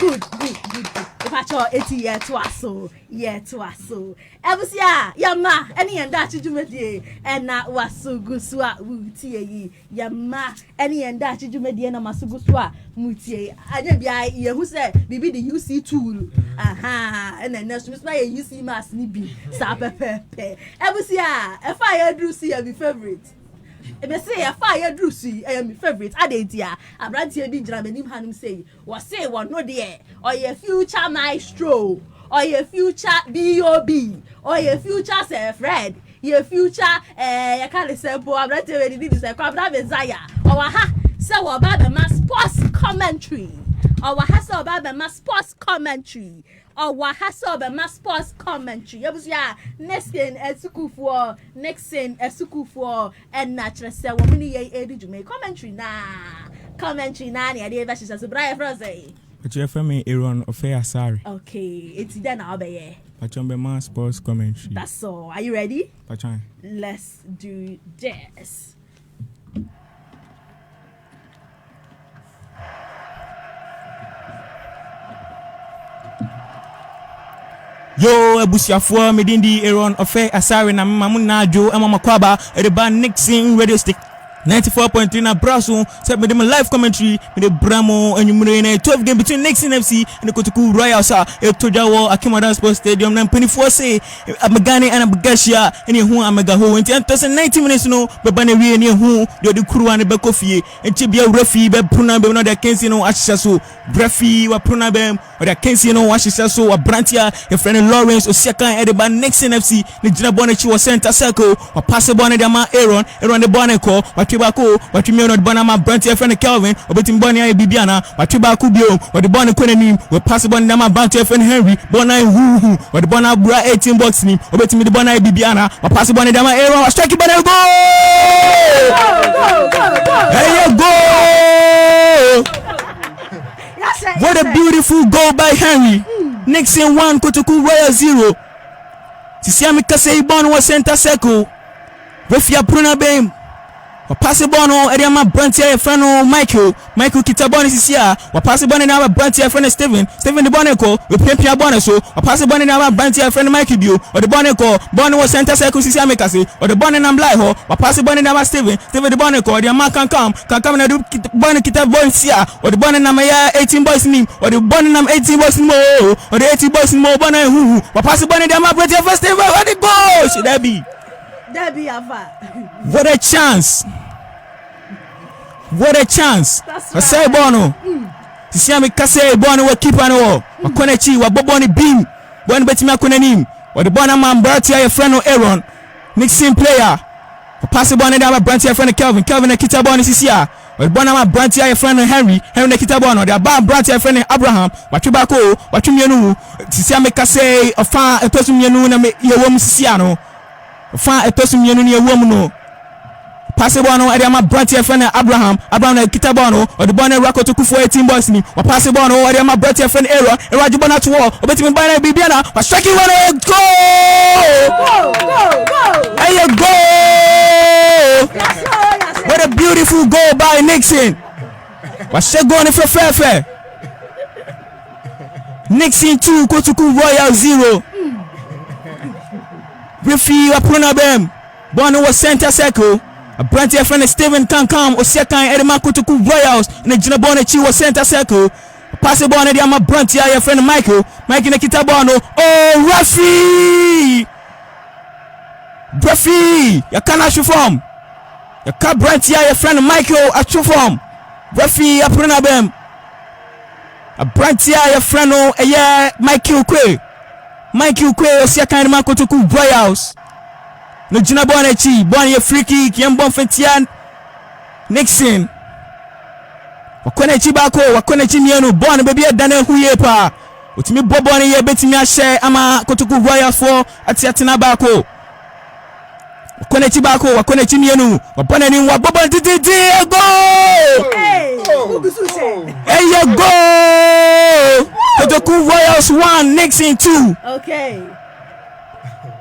Good. Pacho, 80 year to us so. Ebusia, Yama, any and that you made, and that was so good, swat, Mutie, Yama, any and that you made, and Masuguswa, Mutie. I didn't be who said, Bibi the UC tool. Aha, and then next was my UC mass nibi, Sapepe. Ebusia, a fire drew see a favorite. If I say a fire drew see, I am my favorite. I did, yeah. I ran to a big jam and him hand say, was say one no dear, or your future maestro. Or your future B.O.B. Or your future Sir Fred. Your future, I can't say, poor, I'm not ready to say, crab, Messiah. Or ha, so about the mass sports commentary. Or hassle about the mass sports commentary. Or hassle about mass sports commentary. It was ya, Nicson for Nicson for and natural cell. Woman, you make commentary na. Commentary na, the idea that she's a Brian Rose. But you have me Aaron Ofea Sorry. Okay, it's then I'll be Pachombe sports commentary. That's all. Are you ready? Pachon. Let's do this. Yo, Ebusiafo, Medindi Aaron Ofea Sorry na Mamuna Jo, Emma Makwaba, at the band Nicson radio stick. 94.3 na Brasso, set me them live commentary with the Bramo and you in 12 game between Nicson FC and the Quuquah Royals. Tojawo Akim Oda Sports Stadium. Then 24 say I'm Ghana and Bagashia and you I'm a gaho. And 90 minutes no, but Bane we and you who the crew and the Bekofie and Chibia Refi, but Pruna be no that can't no Ashaso, Brefi, or Pruna Bem, or that can't no Ashaso, or Brantia, your friend Lawrence or Seka and the band Nicson FC, the Jina Bonnet was center circle or pass a bonnet Aaron the bonnet call. Tobacco, what you mean not Bonama Branty friend Kelvin, or betting Bonnie Bibiana, or Tobacco Bio, or the Bonnie Quenim, or possible Nama Branty friend Henry, Bonai Who, or the Bonabra 18 box name, or betting the Bonai Bibiana, or possible Dama Aaron, or strike it by the goal! There you go! What a beautiful goal by Henry! Nicson 1, Quuquah Royal 0. Sisiami Kasei Bon was center circle. Refia Pruna Bame. Pass bono Ediama Brantia friend Michael Kitaboni is here. Pass bonnet now Brantia friend Steven the Boneco with Pempia Boneso. Pass bonnet now Brantia friend Michael Bio or the Boneco Bono was center circle Sisiamekasi or the Bonnet and Blaiho or pass bonnet now Steven the Boneco the man can come and do Bonnet Kitaboni here or the Bonnet number 18 boys name or the Bonnet number 18 boys more or the 80 boys more Bonnet who or pass bonnet now Brantia first Steven what the goal should that be? What a chance! What a chance! I say Bono. Sisiami Kase Bono will keep an all. Wakonechi wa Boboni beam. One betima kunenim. Or the Bonaman Brantia your friend Aaron. Nicson player. Pass the Bonnet down Brantia friend Kelvin and Kitaboni Sisia. Or the Bonaman Brantia your friend Henry Kitabono. The Bar Brantia friend Abraham. Watubako, Watumyanu. Sisiami Kase a fan a person yanu na me your woman Sisiano. Fan a person you near woman. Pass the bono, Ediama Brantia friend Abraham Kitabono, or the bonnet Rako to Kufu 18 boys, or pass the bono, Ediama Brantia friend Aaron, and Rajabana to war, or between Bana Bibiana, but striking one go! There you go! What a beautiful goal by Nicson! What's she going for fair? Nicson 2, Quuquah Royal 0. Referee Apruna Bem. Bono was center circle. A Brantia friend Steven can come or second Edema Quuquah Royals and the Jinabone Chi was center circle. Pass the ball Ediama Brantia your friend Michael Nakitabono. Oh referee you can't shoot from. You can't Brantia your friend Michael at shoot from. Referee Apruna Bem. A Brantia your friend Michael Quuquah second man Quuquah Royals. No Jinabone Chi, Bonnie free kick, Yambon Fentian Nicson. Wakonechi Bako, Wakonechi Miano, Bonnie baby Daniel Huyepa. Utimi Boboni ye betimi a share ama Quuquah Royals for Atiatina Bako. Wakonechi Bako, Wakonechi Miano, Wabone ni Wabobon Didi go! Hey you go! Quuquah Royals 1, Nicson 2. Okay.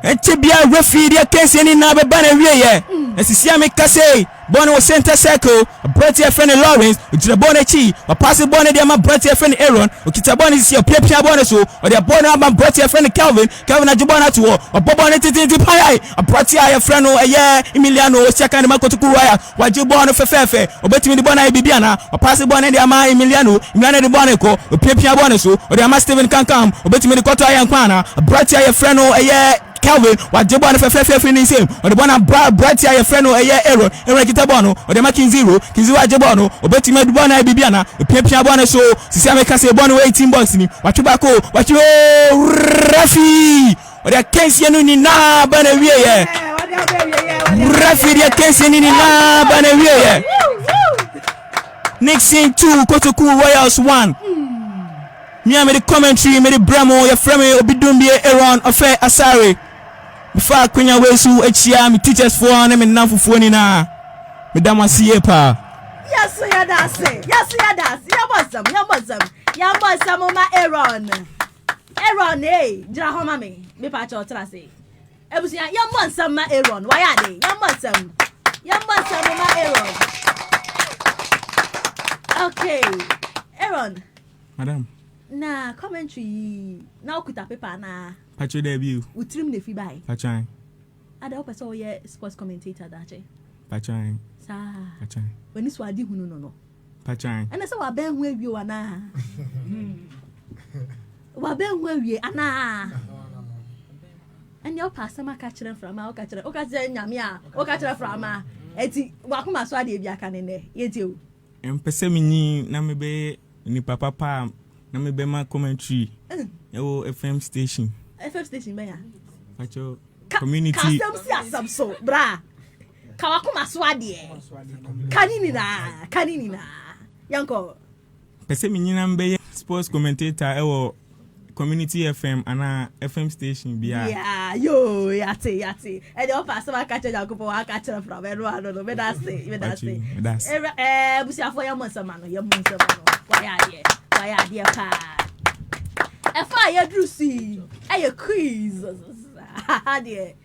And Tibia referee case any nabe bane wiye. And Sisiami Kase Bonnie was center circle. A Bretty friend Lawrence. Which the Bonnie Chi. A passing Bonnie, dear my Bretty friend Aaron. Or Kita Bonnie is your Pia Bonus. Or their Bonnie, my Bretty friend Calvin. Calvin Ajabona to a Bobonnet Pai. A Bretty friend or a year. Emiliano. Second Marco to Kuaya. What you born of a fair. Or betting the Bonnie Bibiana. Or passing Bonnie, dear my Emiliano. Emiliano de Bonico. Or Pia Bonus. Or their Master Steven can come. Or betting the Cotto and Quana. A Bretty friend or a year. Calvin, what the one of a fair finish him, or the one of Bratty, a friend or a year error, and Kitabono, or the Makin Zero, Kizua Jabono, or Betty Medbona Bibiana, the Pia Bonner so, Sisama Cassia Bono 18 boxing, what tobacco, what you Rafi, or the case Yanina Banavia, Rafi, the case Yanina Banavia, Nicson 2, Quuquah Royals 1. Me and the commentary, me the Bramo, your friend, Obidumbi, Aaron, Ofe Asari. Before I couldn't wait to HCM, teachers for them and now for phone in Madame Siepa. Yes, yeah, that's it. Yes, yeah, that's it. You must some, my Aaron. Aaron, eh, Jahoma me patch or trasy. I was young must some, my Aaron. Why are they? You must some, my Aaron. Okay, Aaron. Madam. Na commentary now kuta paper na Pacho debut. Utrim ne fi bai. Pachan. Ada hope so ye sports commentator dache. Pachan. Sa. Pachan. When is wadi hunu no. Pachan. And so wa ben hu awie ana. Wa ben hu awie ana. And your pastor ma ka kire frama o ka kire nyame a o ka kire frama. Eti wa kuma so ade bia ka ne ne. Yeti o. Empese minyi na mebe ni papa na me be ma commentary yo FM station be ya pacho community kasam si asam so bra kawakuma so ade kanini na yanko pese minyina mbe sports commentator community FM ana FM station bia yeah yo yate e dey offer some catch Jacob wa catch from no me that say busia for your monsama no why are pa if I drusi quiz ha de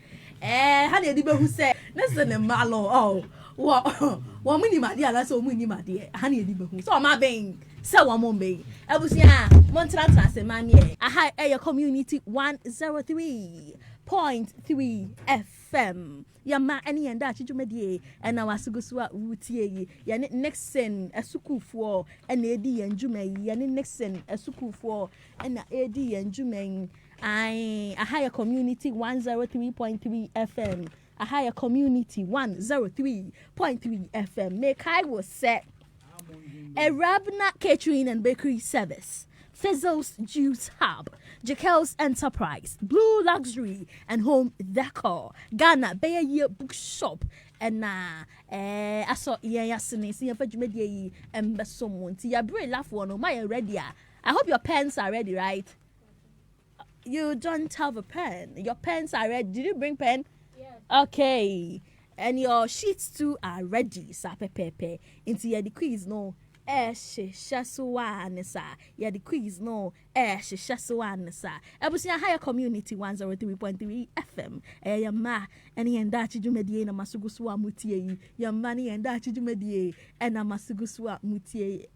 di be hu say listen the malo wo muni ma dia la so muni ma dia ha na di be hu so ma ben say wo mo be ebusia montra se ma me aha your community 103.3 FM Yama any and that chijumedie and our suguswa wutie ya Nicson a suku for an AD and Jume ya Nicson a suku for an AD and Jume a higher community 103.3 FM a higher community 103.3 FM make I was set a Rabna catering and bakery service Fizzle's Juice Hub, Jekyll's Enterprise, Blue Luxury and Home Decor, Ghana Bay Year Bookshop, and I saw Yasini, see if you made and someone. See, I bring laugh one. My ready. I hope your pens are ready, right? You don't have a pen. Your pens are ready. Did you bring pen? Yes. Okay. And your sheets too are ready. Sapepepe. Into your quiz, no. Shasuanesa. Yeah, the quiz no. Shasuanesa. Ebusia higher community 103.3 FM. Yama any and that you medie na masuguswa mutie. Yamani and that you medie and masuguswa mutie.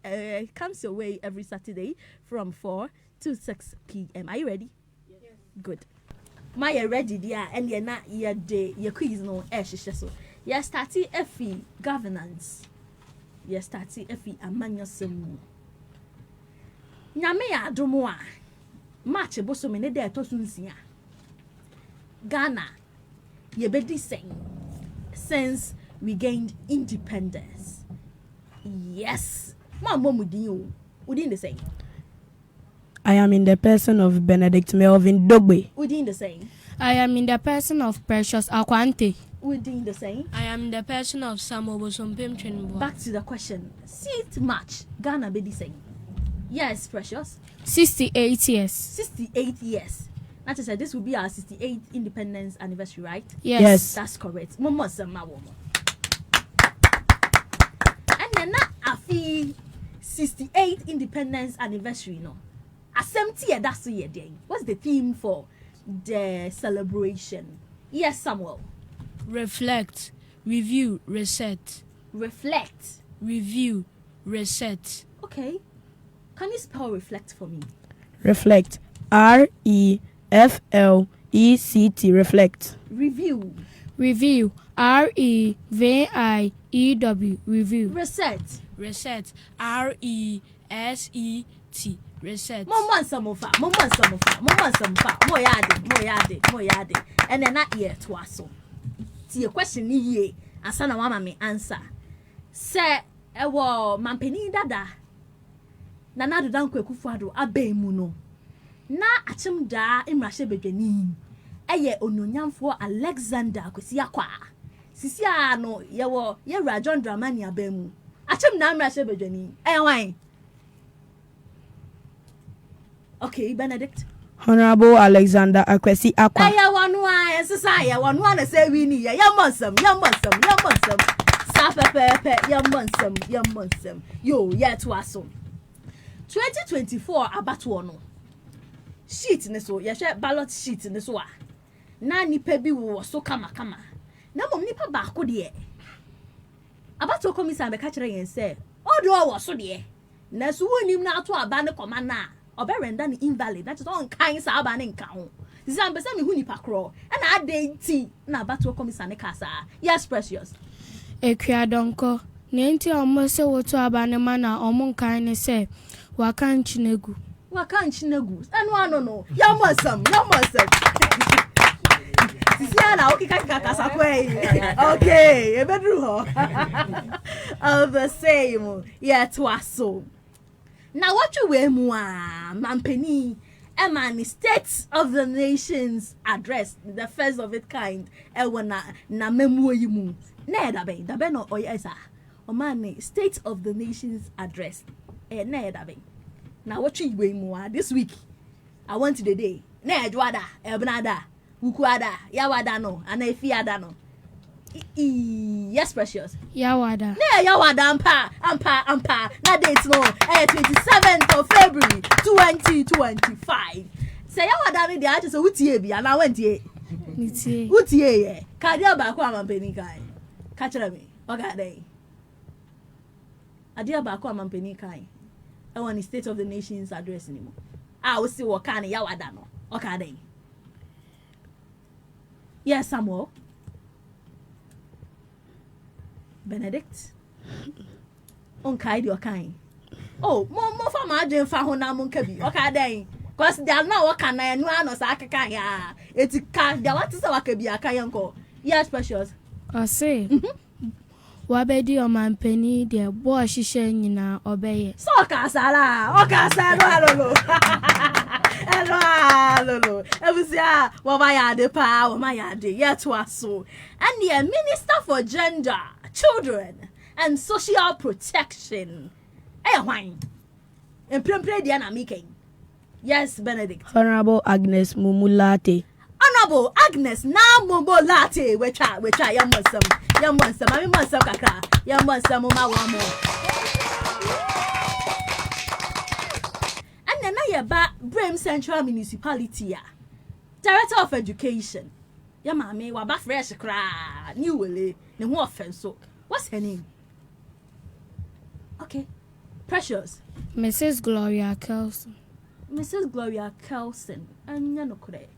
Comes your way every Saturday from 4 to 6 p.m. Are you ready? Yes. Good. My ready dear and you're not your day your quiz no shasu. Yeah, starting FE governance. Yes, starting efi amanya semu. Nyame ya adomo a match boso me ne de etoso nsia. Ghana ye bedi sing since we gained independence. Yes. Mambo mudin o. Udin the same. I am in the person of Benedict Melvin Dogbe. Udin the same. I am in the person of Precious Akwante. Within the same. I am the person of Samuel Bosompim. Back to the question. Seat match. Ghana be the same. Yes, Precious. 68 years. 68 years. That is, this will be our 68th independence anniversary, right? Yes. That's correct. Momo sama womo. And then na afi 68th independence anniversary no. Assemty that's the year. What's the theme for the celebration? Yes, Samuel. Reflect, review, reset. Reflect. Review. Reset. Okay. Can you spell reflect for me? Reflect. REFLECT. Reflect. Review. Review. REVIEW. Review. Reset. Reset. RESET. Reset. Mo yade. And then not yet to us. See a question ye, and son of mama me answer. Say, ewo mampeni dada. Nana do dan Quuquah Fado abe muno. Na achim da imrashe bedwani. Eye ononyamfo Alexander Kwesiakwa. Sisi no yewo ye Rajon Dramani abe mu. Achim na imrashe bedwani. Why? Okay, Benedict. Honorable Alexander Akwesi Akwa. Aya wanwa sisa wanwa na say we ni ya monsam. Sa pepe ya monsam. Yo, ya to aso. 2024 abatoɔ no sheet ne so yɛhwɛ ballot sheet ne so a na nipa bi wo so kama na mom nipa baako de abatoɔ commission be ka kyerɛ yɛn sɛ odo wo so de na so wonim na ato aba ne kɔma na ɔbɛrenda ne invalid na kyerɛ on kan sa aba ne nka ho zan be sɛ me hu nipa korɔ na adenti na abatoɔ commission ne kasa. Yes, Precious. Ekwadonko nenti omo se woto aba ne ma na omo nkan ne se wakan chinegu anu no yamosam sisia na okika kasa kwai okay e bedru ho of the same yet waso na watchu we mu a mampeni Emani State of the Nations address, the first of its kind na memu yimu na dabe no oyesa omani State of the Nations address na dabe. Now what you way more this week? I want the day. Na edwada, ebnada, ukuada, yawada no, and efiada no. Yes, Precious. Yawada. Na yawada ampa. Na date no. 27th of February 2025. Say yawada ni dia just utie bi ana wentie. Nitie. Utie ye. Kadia ba ko amampeni kai. Kachira me. Oga dey. Adia ba ko amampeni kai. I want the State of the Nations address anymore. I will see what kind of yawada no. Okay then. Yes, Samuel. Benedict. Unkai your kind. Oh, more for my gen for hona munkabi. Okay then. Cause they are not working na no ano sa akaka ya. It's can there what is our kabi akayanko. Yes, Precious. I say. Wabedi omampeni de bo ahihye nyina obeye. So kasala, o kasala lolo. Hello. Ebusia, wo ma ya de pa, wo ma ya de yet waso. And the Minister for Gender, Children and Social Protection. Wine. And prempre dia na making. Yes, Benedict. Honorable Agnes Mumulate. Honorable Agnes na Mumulate, which I yamonsam. I mean myself kakra. Yamonsam ma wamo. And then I ba Brem Central Municipality. Director of Education. Yamame wa ba fresh kra. New wele. Ne ho offense so. What's her name? Okay. Precious. Mrs. Gloria Kelson. Mrs. Gloria Kelson. Anya no kure.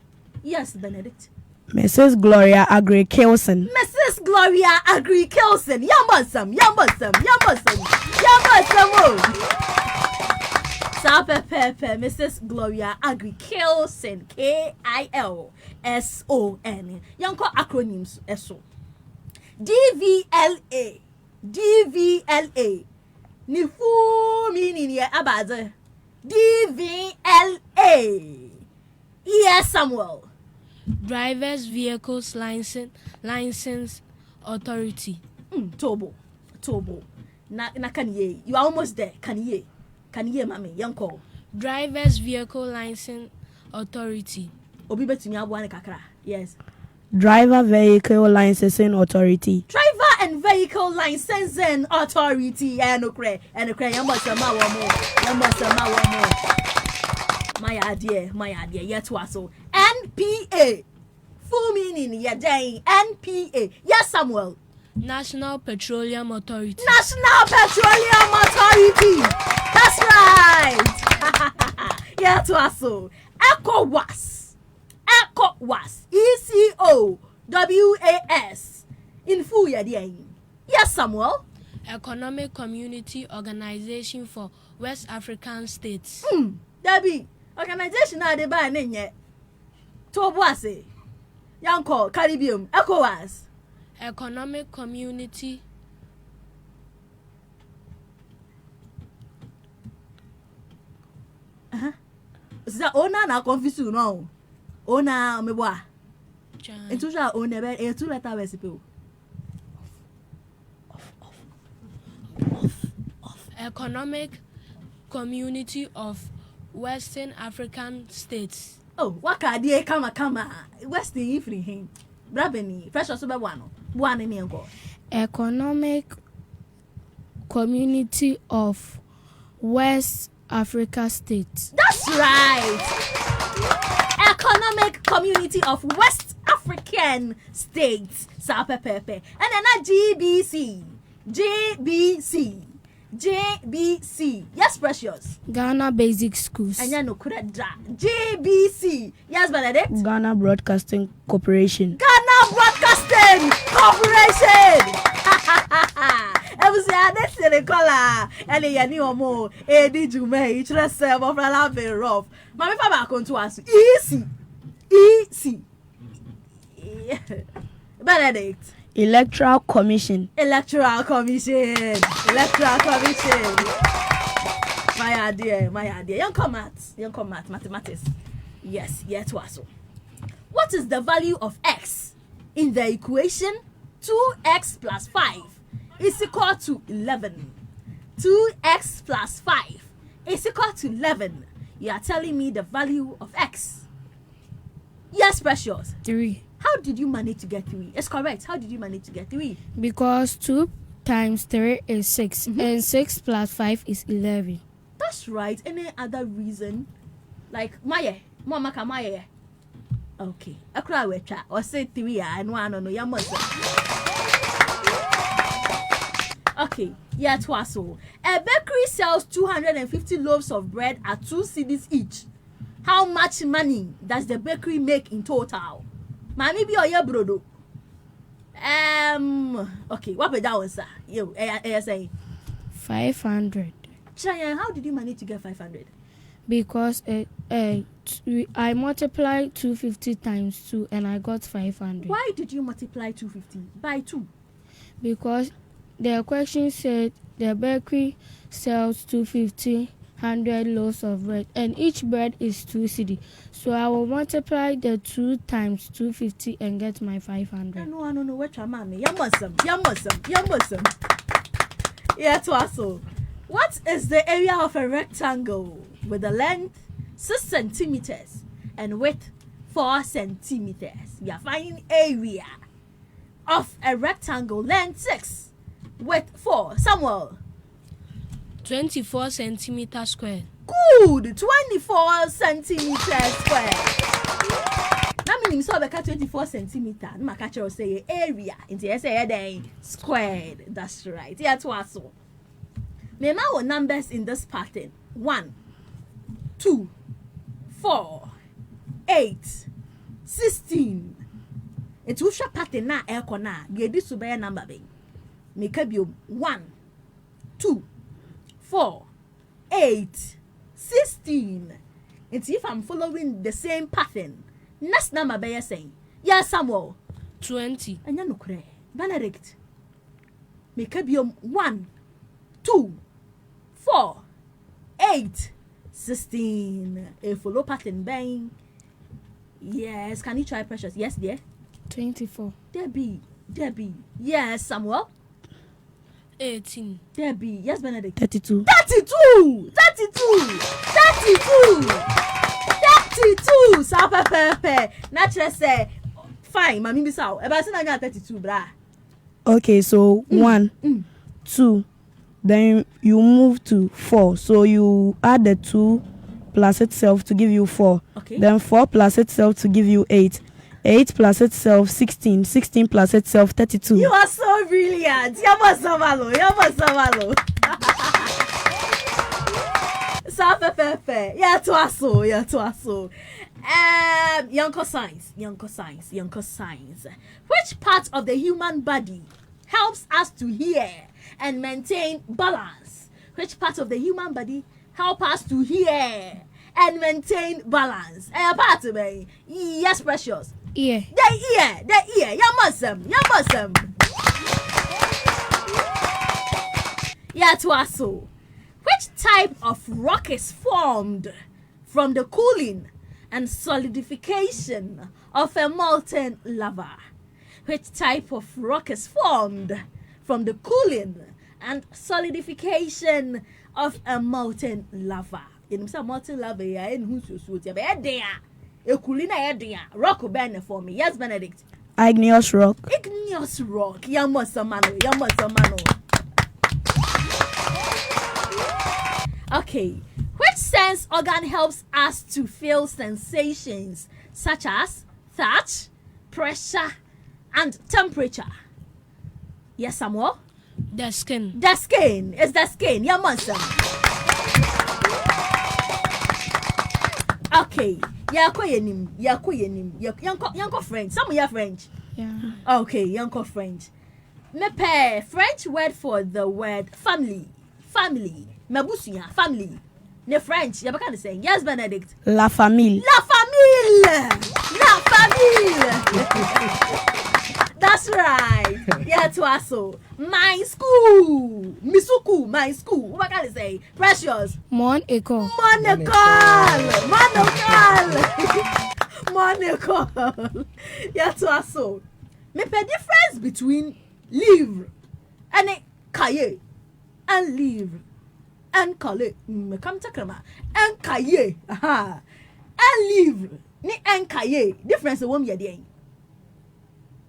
Yes, Benedict. Mrs. Gloria Agri Kelson. Mrs. Gloria Agri Kelson. Yambosam. Pepe, Mrs. Gloria Agri Kelson. KILSON. Yanko acronyms eso. DVLA. Ni full meaning ye abaze. DVLA. Yes, Samuel. Drivers Vehicles License Authority. Tobo. Na kanye. You are almost there. Kanye, mami. Yanko. Drivers Vehicle License Authority. Obi betumi abuane kakra. Yes. Driver Vehicle Licensing Authority. Driver and Vehicle Licensing Authority. Enokre. Yambosama wamo. My idea. Yet waso. NPA. Full meaning. Yeah, dang. NPA. Yes, Samuel. National Petroleum Authority. National Petroleum Authority. That's right. Yeah, to us so. ECOWAS. ECOWAS. In full, yeah. Yes, Samuel. Economic Community Organization for West African States. Debbie, organization na de ba nenye. To boase. Yanko Caribbean ECOWAS. Economic Community Sisa ona na confuse you no. Ona meboa. Into ja ona be e two letter we sipe o. Economic Community of Western African States. Oh, waka die kama. Western ifri hin. Brabeni, fresh so be wano. Buane ni enko. Economic Community of West Africa States. That's right. Economic Community of West African States. Sa pepepe. And then GBC. Yes, Precious. Ghana Basic Schools. And you know, GBC. Yes, Benedict. Ghana Broadcasting Corporation. Ghana Broadcasting Corporation. That's the color. And you know more. Eddie Jume. Each yourself of a very rough. Mammy Papa come to us. Easy. Benedict. Electoral Commission. My idea. Young mathematics. Yes, to us. What is the value of x in the equation 2x plus 5 is equal to 11? 2x plus 5 is equal to 11. You are telling me the value of x. Yes, Precious. 3. How did you manage to get 3? It's correct. How did you manage to get 3? Because 2 times 3 is 6, and 6 plus 5 is 11. That's right. Any other reason? Like, Maya. Mama Kamaya. Okay. I cry with chat. Or say 3 and 1 no Yamosa. Okay. Yeah, Twaso. A bakery sells 250 loaves of bread at 2 cedis each. How much money does the bakery make in total? Mami bi oye brodo. Okay, what be that one, sir? You say 500. Chaya, how did you manage to get 500? Because I multiplied 250 times 2 and I got 500. Why did you multiply 250 by 2? Because the question said the bakery sells 250 100 loaves of bread and each bread is 2 cedi. So I will multiply the 2 times 250 and get my 500. No. What your mommy? Yamusum. Yeah, to us. What is the area of a rectangle with a length 6 centimeters and width 4 centimeters? We are finding area of a rectangle length 6 width 4. Samuel. 24 centimeters square. Good. 24 centimeters square. Now meaning so be 24 centimeter. No catch you say area. Into you say then squared. That's right. Yeah, to us. Me now numbers in this pattern. 1, 2, 4, 8, 16. It will show pattern na air corner. Get this to be a number being. Make up 1, 2, 4, 8, 16. And if I'm following the same pattern, next number be saying, yes, Samuel. 20. And you know, Benedict. Make up 1, 2, 4, 8, 16. A follow pattern bang. Yes, can you try Precious? Yes, dear. 24. Debbie. Yes, Samuel. 18. Debbie. Yes, Benedict. 32. 32. Sa pepe. Natural say fine, mami bisao. Eba say na 32 bra. Okay, so 1, 2, then you move to 4. So you add the 2 plus itself to give you 4. Okay. Then 4 plus itself to give you 8. 8 plus itself 16. 16 plus itself 32. You are so brilliant. Yamasavalo. Safefefe. Yeah, to us. Yonko science. Which part of the human body helps us to hear and maintain balance? Which part of the human body help us to hear and maintain balance? Part of me. Yes, precious. Ear. The ear. Yamasam. Yeah, to us. Which type of rock is formed from the cooling and solidification of a molten lava? Which type of rock is formed from the cooling and solidification of a molten lava? In some molten lava, in who's a cooling rock burn for me. Yes, Benedict. Igneous rock. Yamosamano. Okay. Which sense organ helps us to feel sensations such as touch, pressure, and temperature? Yes, Samuel? The skin. It's the skin. Yamasam. Okay. Yanko French. Some of you French. Yeah. Okay, Yanko French. Me pair French word for the word family. Mabusuya, family. Ne French, you can say yes, Benedict. La famille. That's right. Yeah, to us so. My school. Misuku, my school. What can I say? Precious. Monaco. Yeah, to us so. Me pay difference between livre and cahier and livre. And cahier. Come to come and cahier. Aha. And livre. Ni and cahier. Difference won't be there.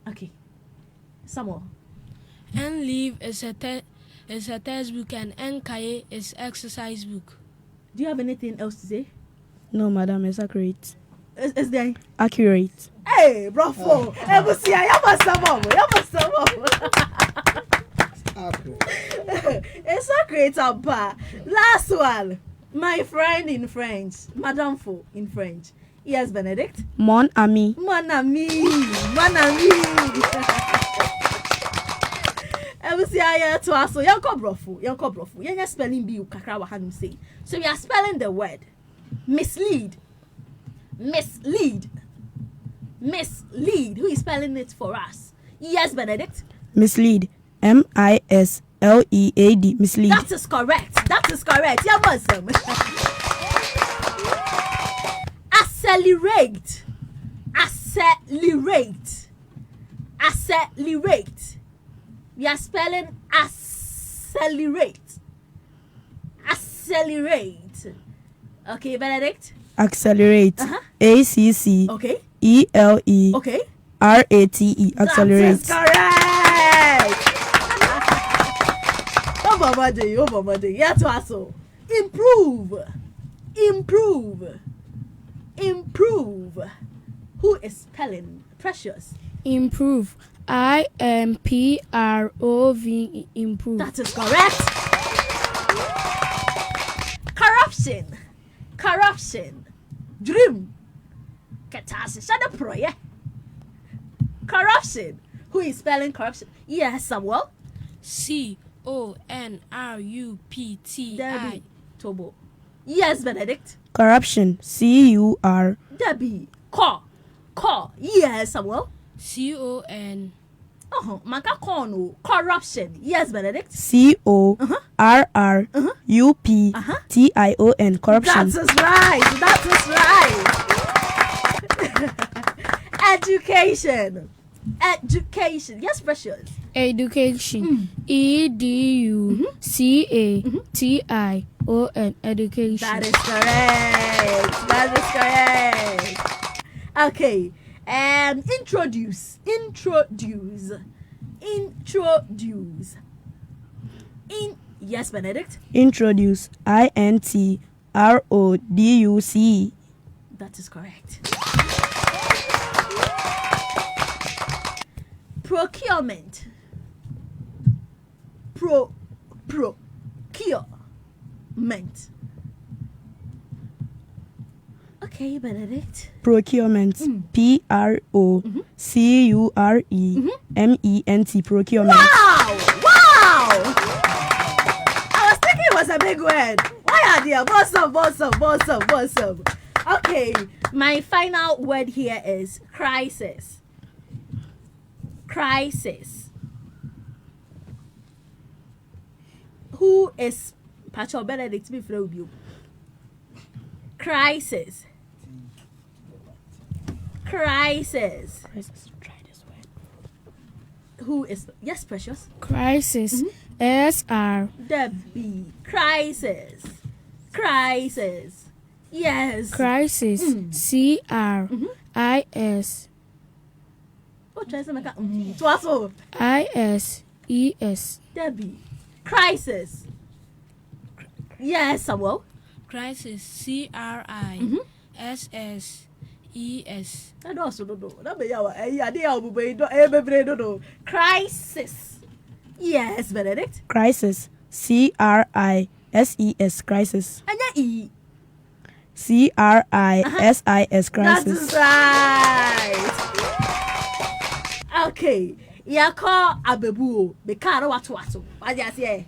Okay. Some more. And leave is a textbook and NKA is exercise book. Do you have anything else to say? No, madam, it's accurate. Is there? Accurate. Hey, bravo. It's accurate, Abba. Last one. My friend in French. Madame Fo in French. Yes, Benedict. Mon ami. To us, so yanko brofu. You're spelling B kakra wa hanum say. So we are spelling the word mislead. Who is spelling it for us? Yes, Benedict. Mislead. MISLEAD. Mislead. That is correct. Yeah, Muslim. Accelerate. We are spelling accelerate. Okay, Benedict. Accelerate. ACC. Okay. ELE. Okay. RATE. Accelerate. That's correct. Over day. Yeah, to us. Improve. Who is spelling Precious? Improve. IMPROV. Improve. That is correct. Corruption. Dream. Corruption. Who is spelling corruption? Yes, Samuel. CONRUPTI. Tobo. Yes, Benedict. Corruption. CUR. Debbie. Call. Yes, Samuel. CON. Maka corno. Corruption. Yes, Benedict. CORRUPTION. Corruption. That is right. Education. Yes, Precious. Education. EDUCATION. Education. That is correct. Okay. Introduce. Yes, Benedict. Introduce. INTRODUCE. That is correct. Procurement. Procurement. Okay, Benedict. Procurement. Procurement. Procurement. Wow! I was thinking it was a big word. Why are there? Bosom. Okay, my final word here is crisis. Crisis. Who is Pacho Benedict before you? Crisis. Crisis. Try this word. Who is yes, Precious? Crisis. SR. Debbie. Crisis. Yes. Crisis. CRIS. Oh, try some Twaso. ISES. Debbie. Crisis. Yes, Samuel. Crisis. CRISSES. That also do. That be our crisis. Yes, Benedict. Crisis. CRISES. Crisis. And E. CRISIS. Crisis. That's right. Okay. Yako abebu. Bekano watu. I just say.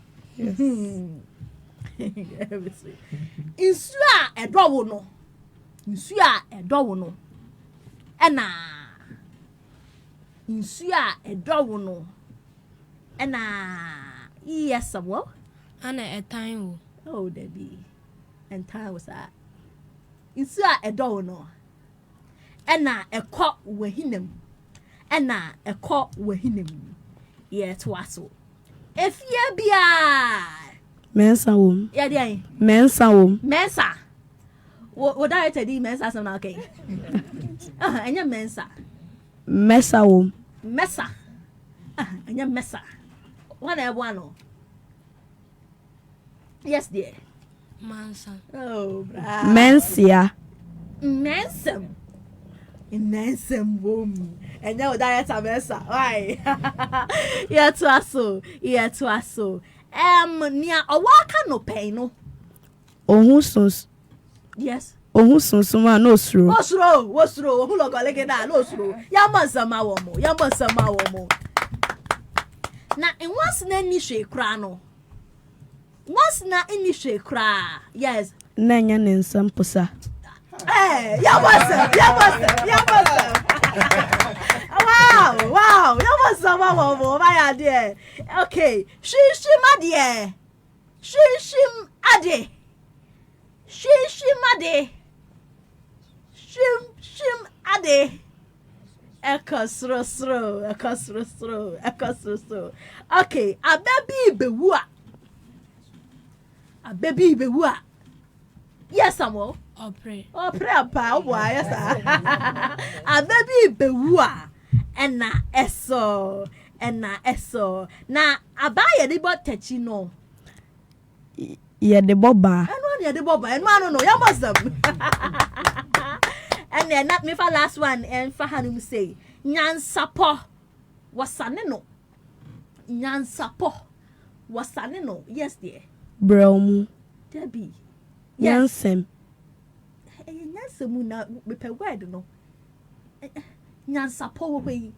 Insua edowo no. Insua edowo no. Ena. Insua edowo no. Ena. Yes, Samuel. Ana a time. Oh, Debbie. And time was that. Insua edowo no. Ena ekọ wehinem. Ena ekọ wehinem. Yes, waso. If ye bia. Mensa wom. Yeah, dear. Mensa wom. Mensa. What I tell you, Mensa, so okay. And your Mensa. Mesa wom. Mesa. And your Mesa. One I want. Yes, dear. Mansa. Oh, Mensia. Mensum. Mensum wom. And now that a Mensa. Why? Yeah, to us so. Near a waka no pain, no. Ohusons. Yes. Ohusons, ma no through. What's wrong? Who look like that? No through. Yamasama womo. Na in once na ni she krano. Once na ini she kra. Yes. Nanya nsam posa. Eh, yamasa. Wow. Yamasama womo. My idea. Okay. Shishim ade. Shim ade. Ekosrosro. Okay, a baby bewua. Yes, Samuel. Oh, pray pa. Why, yes, a baby bewua. Na eso. Na abaya de bot techino. Yeah, the boba. And one no, you must have. And then not me for last one, and for Hanum say, Nyan Sapo was saneno. Yes, dear. Bromu. Debbie. Yansem. Yansemuna with a word, no. Nyan Sapo way.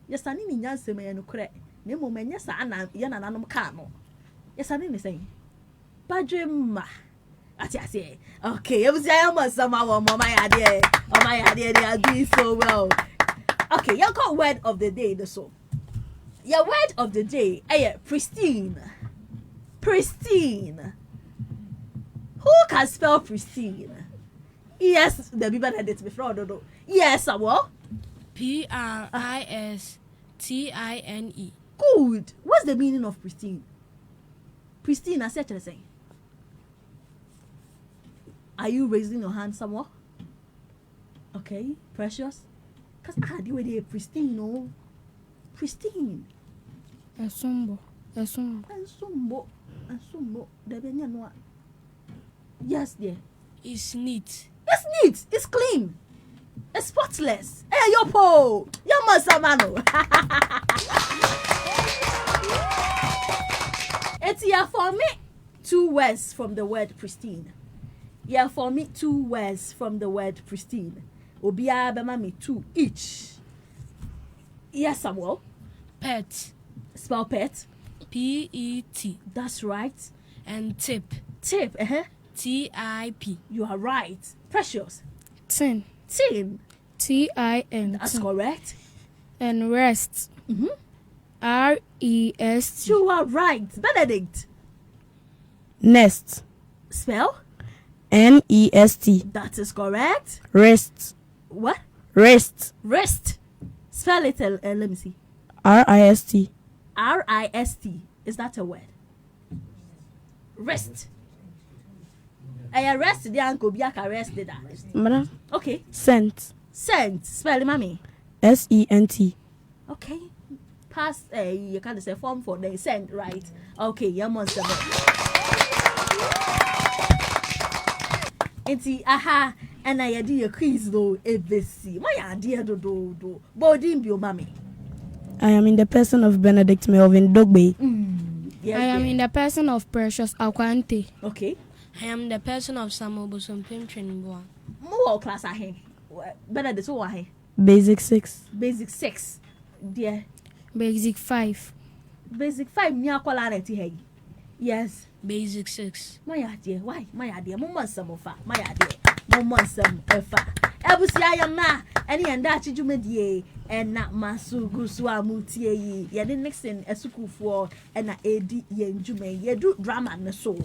Yes, I need Yansem and correct. No moment, yes, Anna, Yananum Cano. Yes, I didn't say. Bajima. Say. Okay, it was somehow my idea. Oh, my idea, they are doing so well. Okay, you got word of the day, the so. Your word of the day, pristine. Pristine. Who can spell pristine? Yes, the people had it before, no. Yes, what? PRISTINE. Good. What's the meaning of pristine? Pristine, I said to say. Are you raising your hand somewhere? Okay, Precious. Because I do it pristine, no? Pristine. Esumbo. Yes, dear. It's neat. It's neat. It's clean. It's spotless. Hey, yo, po. Yo, masamano. Yeah, for me, 2 words from the word pristine. Yeah, for me, 2 words from the word pristine. Obia bema me 2 each. Yes, Samuel. Pet. Spell pet. P-E-T. That's right. And tip. Tip, T-I-P. You are right. Precious. Tin. Tin. T-I-N. That's correct. And rest. R-E-S-T. You are right. Benedict. Nest. Spell. N-E-S-T. That is correct. Rest. What? Rest. Rest. Spell it. Let me see. R-I-S-T. R-I-S-T. Is that a word? Rest. I arrested the uncle. Biaka arrested that. Madam. Okay. Scent. Scent. Spell it, mommy. S-E-N-T. Okay. Pass. You can't say form for the scent, right? Okay. Yeah, monster. Enti aha and I do a quiz though ABC. My idea do. Boarding bio mommy. I am in the person of Benedict Melvin Dogbe. I am in the person of Precious Akwante. Okay. I am the person of Samuel Bosompim Trinboa. More class ahe. Benedict so ahe. Basic 6. Basic 6. Dear. Basic 5. Basic 5 ni akwala na ti hey. Yes. Basic 6. My idea. Why? My idea. Mo some of my idea. Mo some efa. Ebusi ayama. Any and that jumedie. And na masu guswa mutie yi. Ye the Nicson esuku for and na edi ye njume. Ye do drama no so.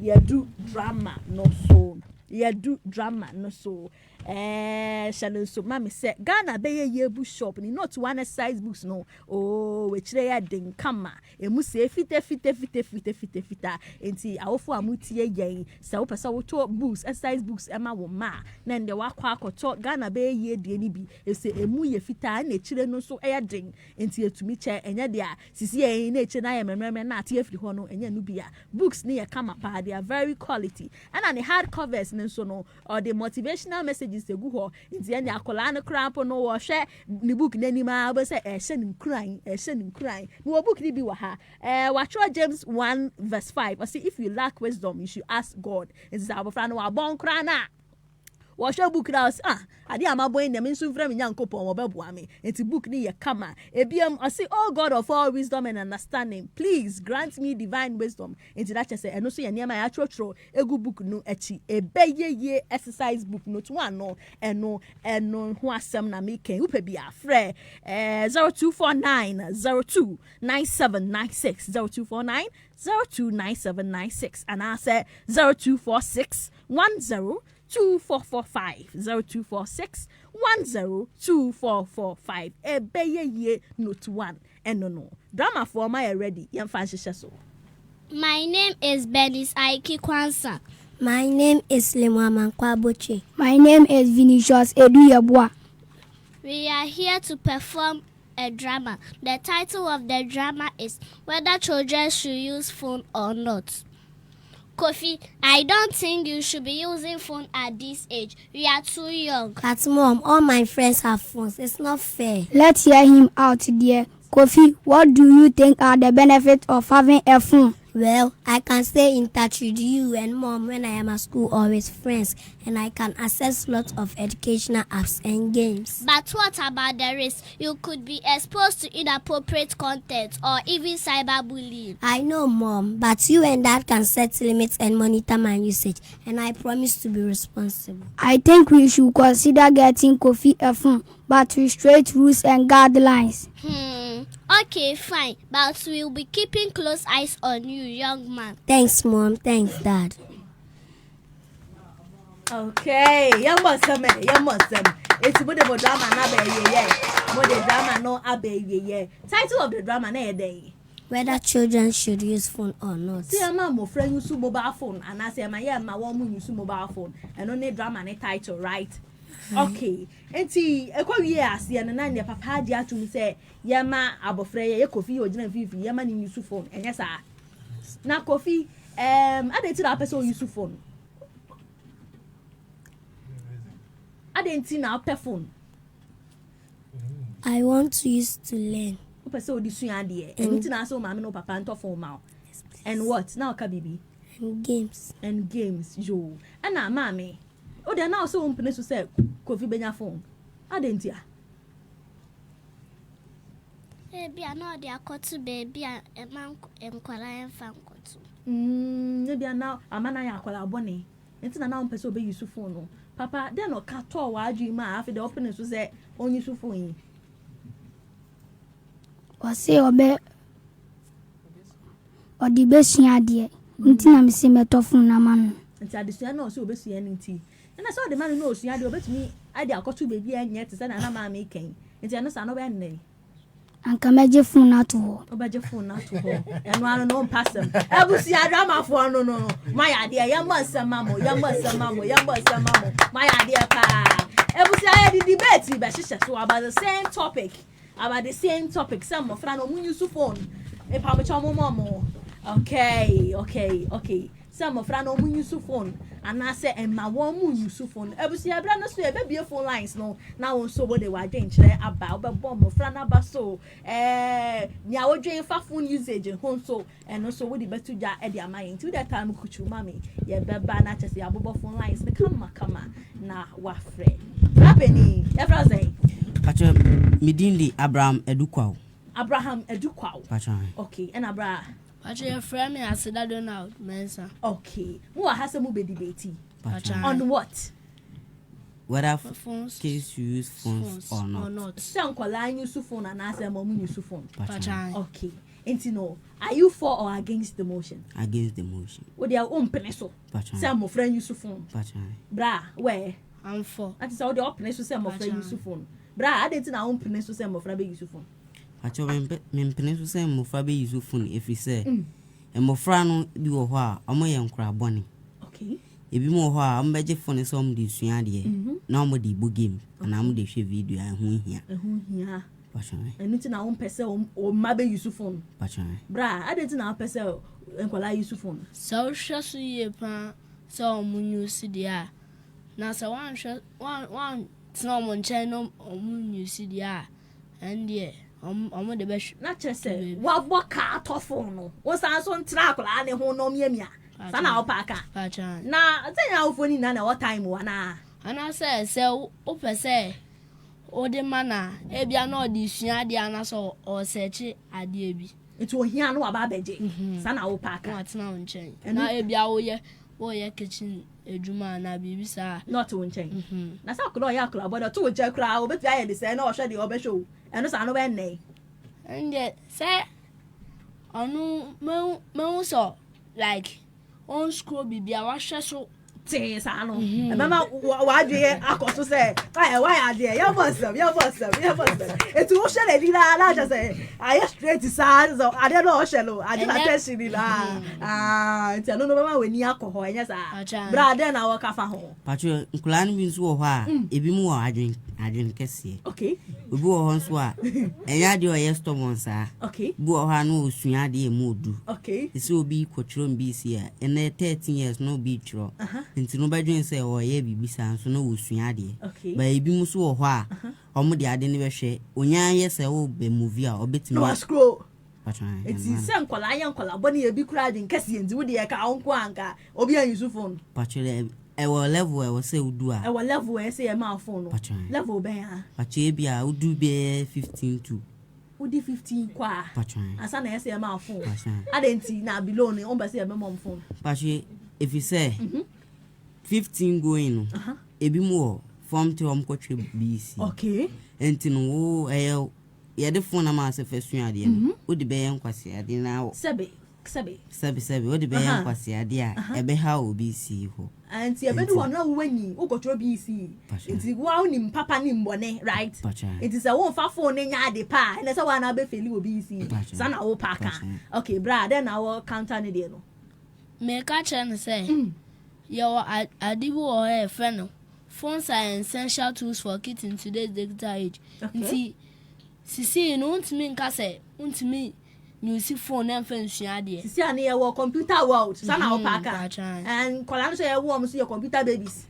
Ye do drama no so. Ye do drama no so. Shannon so mami say Ghana be ye book shop ni not one size books no. Oh, which they are ding kama. Emu say fite. Enti awofo amutie yen. Sa wo pesa wo to books, size books ema wo ma. Na nde wakwa akoto Ghana be ye die ni bi. E say emu ye fita na echire no so eya ding. Enti etumi che enya de a sisi yen na eche na ye memreme na ate afiri ho no enya no bia. Books ni ye kama pa, they are very quality. And the hard covers ne so no or the motivational messages egu ho nti enya akola no cramp no wo hwe ni book nani ma be say ehye nim kran ni wo book ni bi wa ha watch James 1 verse 5. I say if you lack wisdom you should ask God. Nti sa abofra no wa bon kran na wo hwe book na ade amabo en me nso mfra me nyankopon wo beboa me. Nti book ni ye kama ebiam I say oh God of all wisdom and understanding, please grant me divine wisdom. Nti that say eno so ye niam ya trotro egu book no echi ebeye exercise book no to one no eno ho asem na me ken upe bia frɛ 0249029796 0249029796 and I say 0246 102445 0246 102445 ebeye note 1 no drama for my ready yam fan so. My name is Benis Aiki Kwansa. My name is Lemama Kwaboche. My name is Vinicius Eduyabwa. We are here to perform a drama. The title of the drama is Whether Children Should Use Phone or Not. Kofi, I don't think you should be using phone at this age. We are too young. But Mom, all my friends have phones. It's not fair. Let's hear him out, dear. Kofi, what do you think are the benefits of having a phone? Well, I can stay in touch with you and Mom when I am at school or with friends, and I can access lots of educational apps and games. But what about the risk? You could be exposed to inappropriate content or even cyberbullying. I know, Mom, but you and Dad can set limits and monitor my usage, and I promise to be responsible. I think we should consider getting Kofi a phone, but with strict rules and guidelines. Okay, fine, but we'll be keeping close eyes on you, young man. Thanks, Mom. Thanks, Dad. Okay, young Muslim. It's more the drama na be more the drama no abe Title of the drama na day. Whether children should use phone or not. See, I'm a friend use mobile phone, and I say my woman use mobile phone, and only drama na title, right? Okay, enti ekwa wie ase na na papa dia to me say yema abofre ye Kofi ogina fifi yema ni use phone enya sa na Kofi adenti na person use phone adenti na pe phone. I want to use to learn. Person odi sua de enti na so ma me no papa nto phone ma Yes, please. And what? Now Kabibi? And games. And games, yo. And now, mommy. Oh, they're now so open to say, Kofi Benya phone. I didn't ya. Baby, I know they are caught to baby and man and Korean fan caught. Maybe now a man I call a bonny. It's an now person be useful phone. Papa, they're not cut or why dream after the openness was there on you phone. Or say or the best idea. Until I'm seeing a tough man. And I just know so busy any tea. And I saw the man who knows you had to me. I did got to baby and yet to send another making. It's an answer no end. And come at your phone out to her. About your phone out to her. And one no pass them. I will see a drama for no. My idea, young must some mamma, young must some mamma, young must some mamma. My idea, pa. I will see I had the debate, but she said so about the same topic. About the same topic. Some of Frano use phone. If I'm a chamo. Okay. Some of Frano use phone. And I say, and my one use phone. I will see a brand new baby phone lines. No, now so what they were danger about, but bomb of Frana Basso. Now, drain for phone usage and home so, and also with the best to jar at their mind to that time, could you, mammy? Yeah, but not just the above phone lines. The come, now, what friend? Rapping, everything. Pacha, Midindi Abraham Eduquao. Okay, and Abraham. Pacha, your friend me, I said, I don't know, Mensa. Okay, who has a movie debate? On what? Whether phones, case you use phones or not. Some call I use phone and ask them on use phone. Pacha. Okay, and to know, are you for or against the motion? Against the motion. With their own pencil. Some of friend use phone. Bra, where? I'm for. That is all the openness to some of friend use phone. Bra, I didn't know own pencil some of friend use phone. Pacha, when pencil say Mofabe use phone if he say, and Mofrano do a while, I'm a young crab bonny. Okay. If you more while, I'm better for some this year. Now, I'm the book game, and I'm the video and who here. Pacha, and it's our own person or maybe use phone. Pacha, Bra, I didn't know person and call I use phone. So, shall see a pan, so moon you see the air. Now, so one someone channel or moon you see the air. And yeah, I'm the best. Not just say, what car to phone? Was I on track and who know me? Sana opaka. Pacha. Na say how funny na what time wana. And I say open say o de mana e bia na odi sua de anaso o search ade bi. It will hear no about beje. Sana opaka. What na unchen. Na e bia wo ye kitchen ejuma na bibi sa. Not unchen. Na sa kro ya kro but to je kra obeti aye de say na o hwe de obeshow. Eno sa no be nei. And say onu me so like on school bibia wa hwe so things ano mama wa dwe akoso say why there your boss it will share the la just say I straight sad so I don't know shelo I just attention la it's no mama we ni alcohol enya sa brother na waka fa ho Pacho nkula ni bi nso wo ha ebi mu wa adwen kese okay obi wo ho nso a enya de o yesto monsa okay bu wo ha no osua de mu odu okay isi obi kwotro mbisi a ene 13 years no bi tro nti no badwen say o ye bibisa nso no osua de ba ebi mu so wo ho a omo de ade ne behwe onya ye say wo be movie a obetimi no scroll Pacho it's say nkola boni ebi kura de nkese nti wo de ka onko anka obi an use phone Pacho ewo level ewo say udu a ewo level e say e ma phone no level ben ha Pacho e bia udu be 15 to udi 15 kwa Pacho asa na e say e ma phone adenti na below ne on be say e mom phone Pacho if you say 15 going no ebi mu form to am kwotwe BC okay enti no wo ye de phone na ma se fesu ade no odi be ye nkwase ade na wo sebe odi be ye nkwase ade a ebe ha obi si ho anti ebe do na wo wani wo kwotwe BC enti wo ni papa ni mbone right enti se wo fa phone nya ade pa na se wa na be feli obi si sa na wo paka okay bra then na wo counter ne de no me ka chen say your adibu or a friend phones are essential tools for kids in today's digital age. Nti sisi no untimi nka say untimi use phone and friends shade. Sisi ani e wo computer world. Sana opaka. And kola no say e wo am so your computer babies.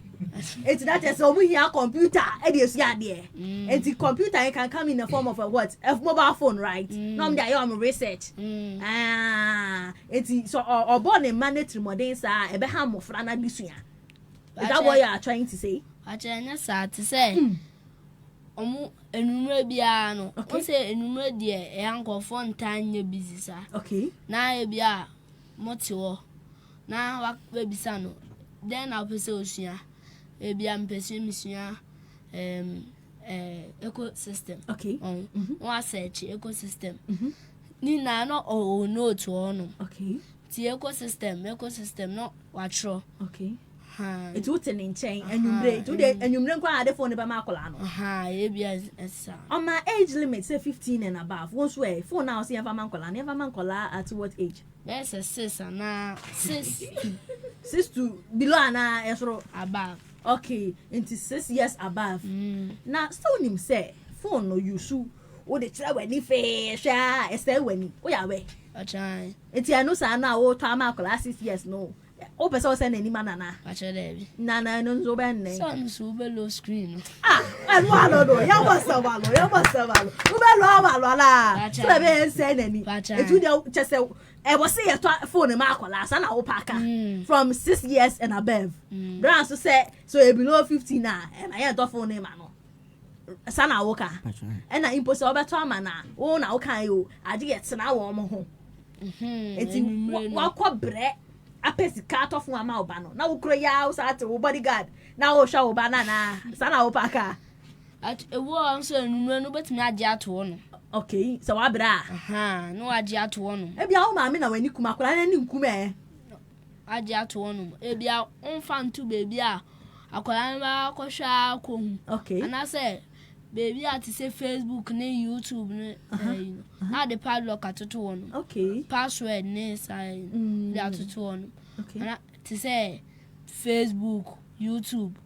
It's that is so we hear computer. It is yeah there. And the computer can come in the form of a what? A mobile phone, right? No, there you research. It's so or born a mandatory modern sa Abraham of Rana Disuya. Is that what you are trying to say? I trying to say. Enumere bia no o say enumere de e ankofo ntanye busy sa okay na e bia motiwo na wa bisa no then na pese osua e bia mpese misua ecosystem okay wa search ecosystem ni na no o no to ono okay ti ecosystem no wa tro okay it's what in chain and you break today and you don't quite phone by Macolano. On my age limit, say 15 and above. Once way, for now, see if I'm Mancola, never Mancola at what age? There's a sis and now 6 to below and above. Okay, into 6 years above. Now, so him say, phone no you shoe. Oh, the child when he fair, I say when we are away. A child. It's a no son now, old time Macola 6 years no. O person send any man na. Nana no zo ben ne. Son so be low screen. And one no. Ya must have one. U be lo la. So be send any. E tu dey just say e was say phone ma akola sa na wo paka from 6 years and above. Brand so say so e below 15 na e na ya do phone ma no. Sa na wo ka. E na impose obeto ama na. Wo na wo kan yo. Ade yet na wo mo ho. Enti wa kwa bre apesi cut off one ma obano na ukro ya usate wo bodyguard na wo sha obana na sana wo paka at ewo anso enunu no betimi age ato no okay so wa bra no age ato no e bia wo ma me na wani kuma akora na ni nkume age ato no e bia onfa ntu baby a akora na akosha akohu okay and I say baby at say Facebook ne YouTube ne na the padlock atoto one okay password ne say the atoto one okay to say Facebook YouTube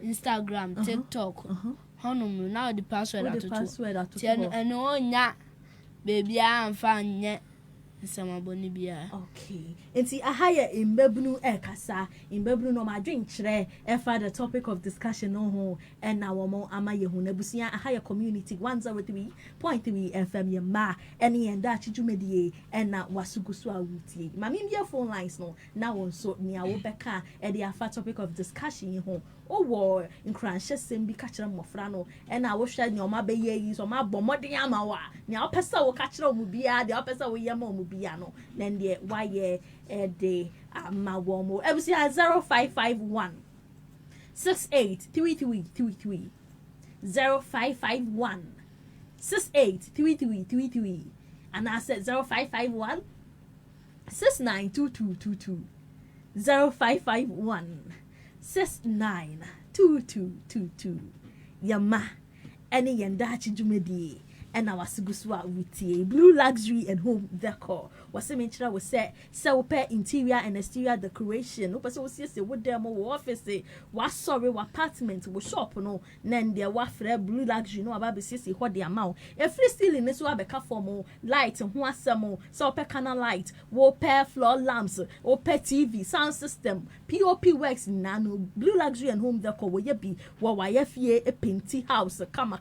Instagram TikTok honum now the password atoto and onya baby amfa nye nsamaboni bia okay enti ahaya imbebunu ekasa imbebunu no madwen kire efa the topic of discussion no ho and na womo amaye hu nabusia ahaya community 103.3 FM yema ene enda chijumedie and na wasugusu awutie mami bia phone lines no na won so nia wo beka e the afa topic of discussion ho owo nkranhye sembi ka kire mofra no and na wo hwa ni o ma be yi so ma bomodin ama wa nia opesa wo ka kire mu bia de opesa wo yema mu bia no then the why de amawomo ebusi 0551 683333 0551 683333 and I said 0551 692222 0551 692222 yama any yandachi jumedi and our Siguswa Wutie Blue Luxury and Home Decor. Was a mention was set so pair interior and exterior decoration. No person was say what demo office was sorry what apartment was shop no then there was Blue Luxury no about sissy what the amount. A free ceiling this will be formal light and one samo so pair canal light, wall pair floor lamps, or pair TV, sound system, POP works nano Blue Luxury and Home Decor will be what YFA a painty house kama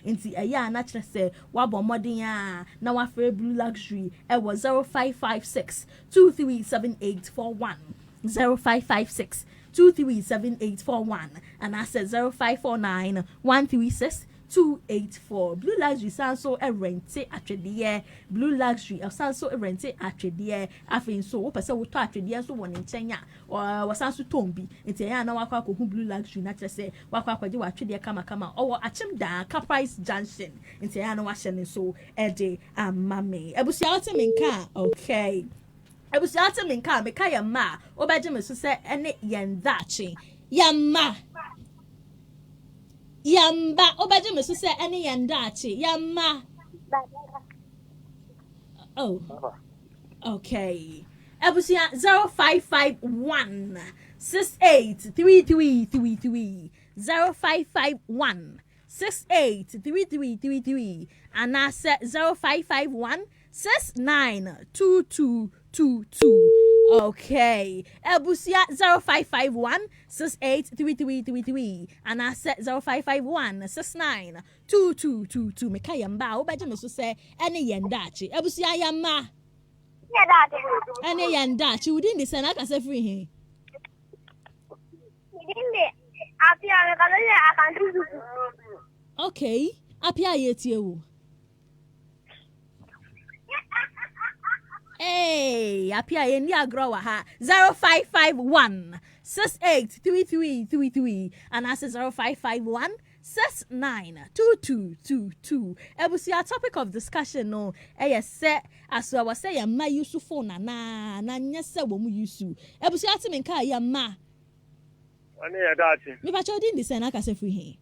into a ya natural say wabo modern na wafre Blue Luxury e was 0556 237841 0556 237841 and I said 0549 136 284 Blue Luxury sanso e rente atwede Blue Luxury sanso e rente atwede afin so wo pese wo to atwede so won nkyenya wo sanso tombi enti ya na wakwa ko Blue Luxury na kyerese wakwa kwaje wa atwede kama owo Akyem DAAKYE Price Junction enti ya na wahye ne so e de amame ebusia otiminka okay ebusia otiminka meka ya ma obaje me so se ene yendachi yamma Yamba obaje me so say any yandachi yamma. Oh. Okay. Ebusia 0551 683333 0551 683333 and I said 0551 692222 Okay. Ebusia 0551 683333 and I said 0551 692222. Meka yamba obaje me so say ene yendachi. Ebusia yama. Ene yendachi within the sana ka say free he. Okay. Apia yetie wo. Hey, apia yeni agrowa ha 0551 683333 and I say 0551 692222. Ebusia topic of discussion no. Say as I was say ma use phone na nyese wo mu use. Ebusia ti me nka ya ma. Ani ya dachi. Me pa chodin di sen aka se free he.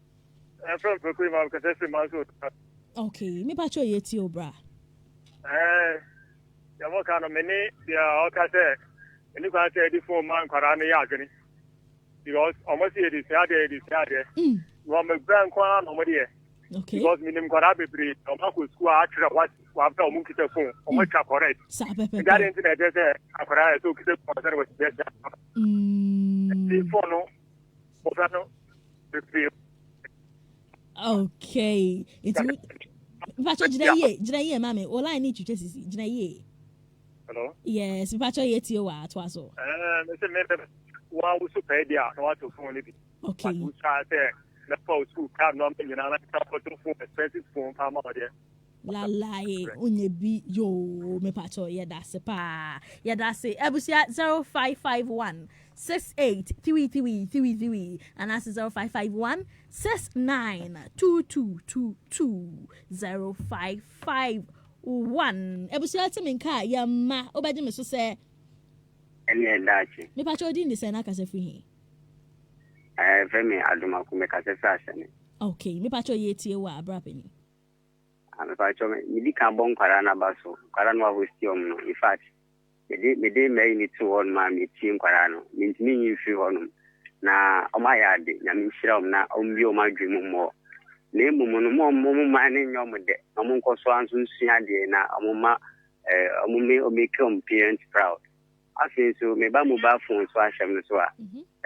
From Quuquah ma ka se free ma so. Okay, me pa cho yeti obra. Yamo kana many ya okase any kwa say the phone man kwara na ya gani because almost here this year no me brand kwa no mo there okay because minim kwara bebre no ma ko school a tire what after o mun kita phone o mo cha correct that internet say akwara so kita phone say what there the phone no bebre okay it's Pacho jina ye mama online ni chuche sisi jina ye. Hello? Yes, Pacho ye ti wa atwa so. Me say me wa usu pe dia no wa to phone ni bi. Okay. U cha say na po school card no me na na ta po to phone expensive phone pa ma there. La onye bi yo me Pacho ye da se pa. Ye da se ebusia 0551 683333 and that's 0551 692222 0551 ebusia ti minka ya ma obaje me so se ene dachi me pa chodi ndi se na ka se free femi aduma ku me ka se sa sene okay me pa chodi etie wa abrapeni me pa chodi me di ka bon kwara na baso kwara no hostium no in fact me de me ni to on ma me tin kwara no me ntimi fi honum na o ma ya de na me hira na o mbi o ma dwemu mo na emumu no mo ma ne nyom de o mo nkoso anso nsua de na o ma o me make parents proud afi so me ba mobile phone so ahyem no so a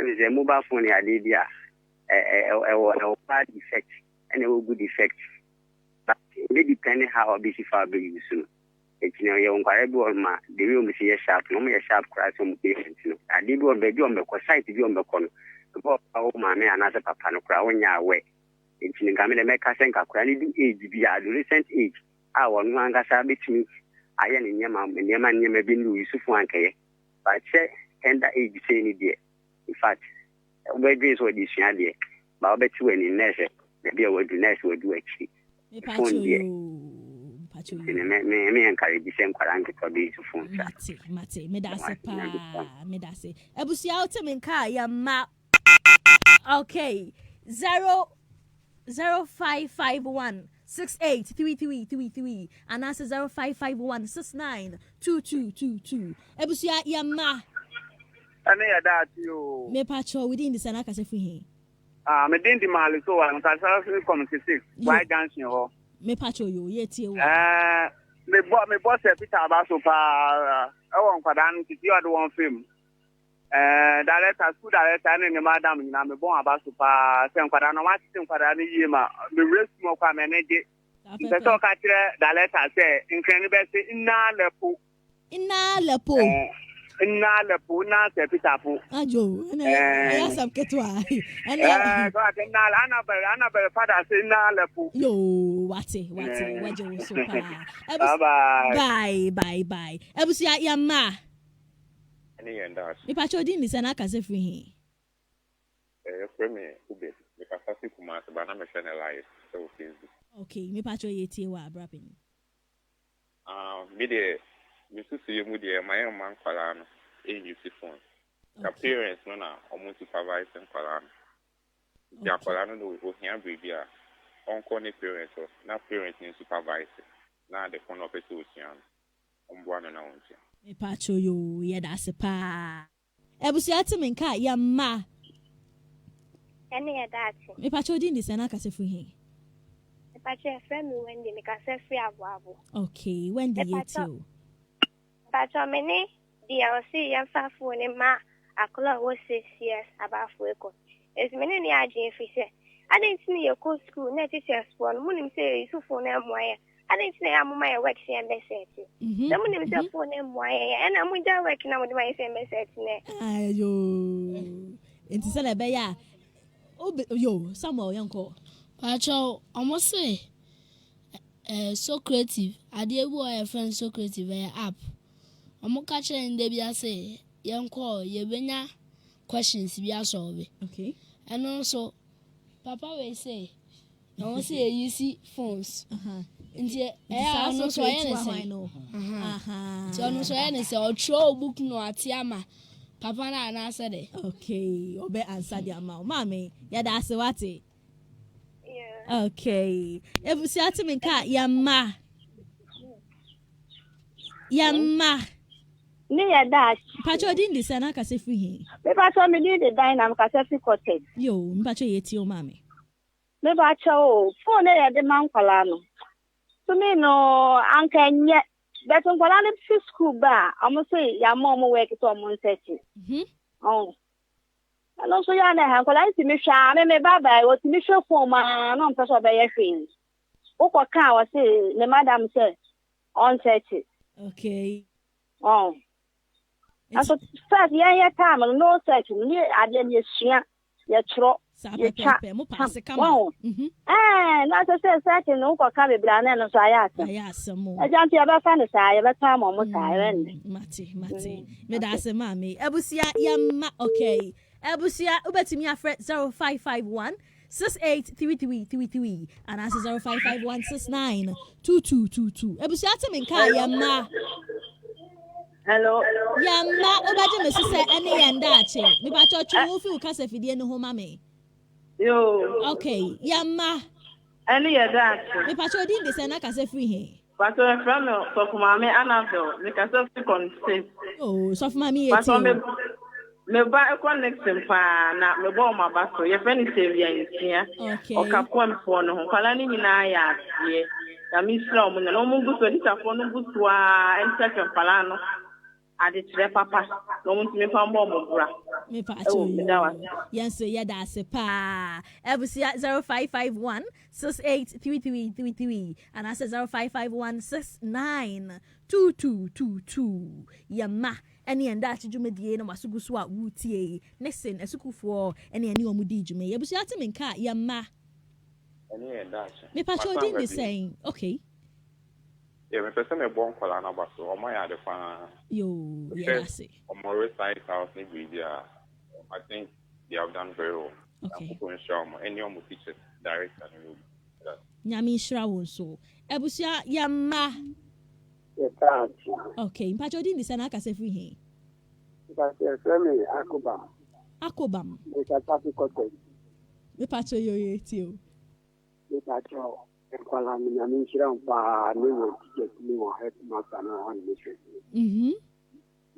me say mobile phone ya de dia e bad effect and a good effect but it depends how busy for be use no you know you nkware bi on ma the way me say sharp no me sharp crash on patient no ade bi on be bi on be ko site bi on be ko no because o ma me anase papa no kra wonya awe enti nka me me ka senka kra ni du age bi adolescent age a wonu angasa betimi aye ne nyema bi nu yusufu ankaye but say tender age say ni there in fact we be so di sua there ba obeti we ni nurse na bi we do nurse we do achi me pacho me encourage sen kwara nkito be to phone mate me da se ebusia otemen ka ya ma okay 0551 683333 and that's 0551 692222 ebusia ya ma ane ya that you me pacho within the sana ka se free me din di mali so an ka sa community 6 why dancing ho me pacho yo ye tie wa me boss Peter Abaso pa e won kwada no ti o do won film director school director ne madam nyina me bon Abaso pa se kwada no ma ti kwada ni yie ma me race mo kwa manage se to ka tire director se nkran be se ina lepo na se Peter po ajo ya sam ketwa go akenal anabel father say na lepo yo wate waje so pa bye ebusia ya ma ani yenda mi pa chodi ni sana ka se free frame ube me ka fasi kuma se bana me channelize so Facebook okay mi pa chodi tie wa abrapen me de me susu yemu de my man kwala no use phone the parents no na omo supervise kwala no ya kwala no o hia baby a onko ne parents o na parents ni supervise na the phone of person osian ombo no na onche me pa choyo ye da se pa ebusia timin ka ya ma ene ya dachi me pa chodi ndi sana ka se free me pa che friend Wendy me ka se free abo okay Wendy yetio Pacho mene the I see young phone in ma a color was 6 years about Fueco. It's many idea if he said, I didn't see your co school, net is your spawn, Moonim say you phone them wire. I didn't say I'm my work and message. The Moonim say phone them wire, and I'm with that working out with my same message. Ayo, it's a bear. Oh, yo, Samuel, young call. Pacho, almost say, so creative. I did a friend so creative app. I'm catcher in Debia say, young call, you benya questions be solved. Okay. And also, Papa will say, I want to say you see phones. I know so I know. So I know so I say, or throw book no atiama. Papa na answer it. Okay, obe answer the amount. Mommy, yeah, that's what it. Yeah. Okay. If you say to me, cat, yama. Near that. Pacho didn't listen, I can say free. Maybe I saw me do the dynamic as a cottage. Yo, Pacho yet your mammy. Maybe I saw phone at the Mount Colano. To me, no, uncle yet. But on Colano school bar, I must say, your mom work it on Montetti. Oh. And also, you have collected to me, Shammy Baba, what you show for my non person by your friends. Oko can was say, the madam said, on 30. Okay. Oh. And so, first, yeah, time, no such, I didn't share your trot. You chat. Oh. Not to say, second, no, for coming, Blanan, so I asked some more. I jumped your back on the side, but time almost tired. Mati. Medasa, mammy. Ebusia, yam, okay. Ebusia, Ubetimia Fred 0551 683333 and answer 0551 69 2222. Ebusia, Taminka, yamma. Hello. Yamma, Ubatim, Mrs. Any and Dachi. Maybe I thought you will cast if you didn't know, mammy. Yo. Okay, yamma. Any of that. Me pacho din de sena ka se free he. Pacho e from so for mama Annabelle, me ka so consist. Oh, so for mama pacho me ba e connection pa na me bo ma ba so ye friend Sylvia ntia. Okay. O ka kwam fo no ho kwala ni nyina ya ye. Ya mi sra mo na mo bu so di ta fo no bu so a en second pala no. Ade tre papa no mo ntimi fa mo bra. Me pacho yes yeah that's a pa ebusia 0551 683333 and I said 0551 69 2222 yama any and that jumedie no masugu so a wutie Nicson esukufo any omudi jume ebusia temenka yama any and that me pacho din be saying okay. Yeah, my person is born for an abaso. Or my other fan. Yo, yes. On my side house, I think they have done very well. Okay. Any of my teachers direct and Nyami Shrawon so. Ebusia yama. Okay, Mpacho din disana ka se free he. Akobam. Me pacho yo yetio. Me pacho. Kwala mnyami shira mpa niwo ticket niwo head master na on mission.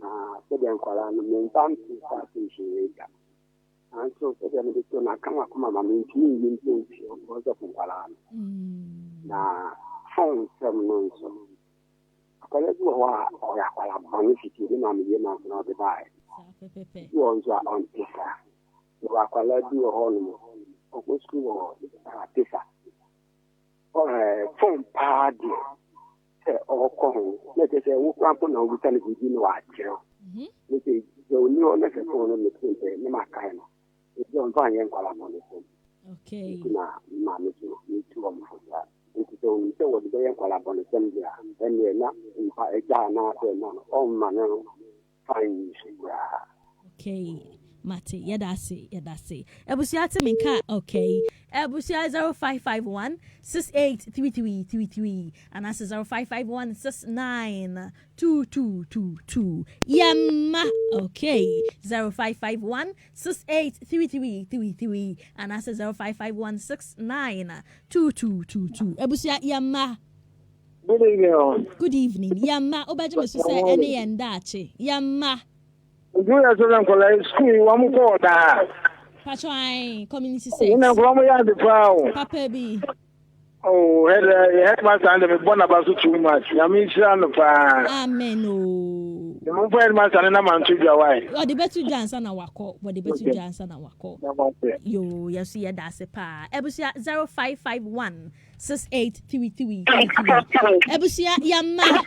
Na so kwala no mentam to start shira. And so me to na kama kuma mama ntini ozo kwala. Na phone from no so. Akwala du wa o ya kwala benefit ni na me na na be bai. You also on paper. You akwala du ho no. O school paper. Phone party. Or call. Let us say, who can't put no return to you know, you say, you know, let us phone on the same no matter. It's don't find any column. Okay. Mammy, you too on for that. It is only so what they are column on the same year. Then you're not in a Ghana, oh, man, fine. Okay. Mate, that's it. Ebusia temenka, okay. Ebusia 0551 683333 and that's 0551 69 2222. Yamma, okay. 0551 683333 and that's 0551 69 2222. Ebusia yamma. Good evening. Good evening. Yamma, obaje say any and dachi. Yamma. Do you have to school? I'm going to Patron community say. You know, the brown. Papa B. Oh, headmaster and the born about too much. I mean, Amen. Oh. mo fẹ́ ma sane na man to dwa why o de betu dwa ansa na wakọ wo de betu dwa ansa na wakọ yo yeso ye da se pa ebusia 0551 6833 ebusia yamma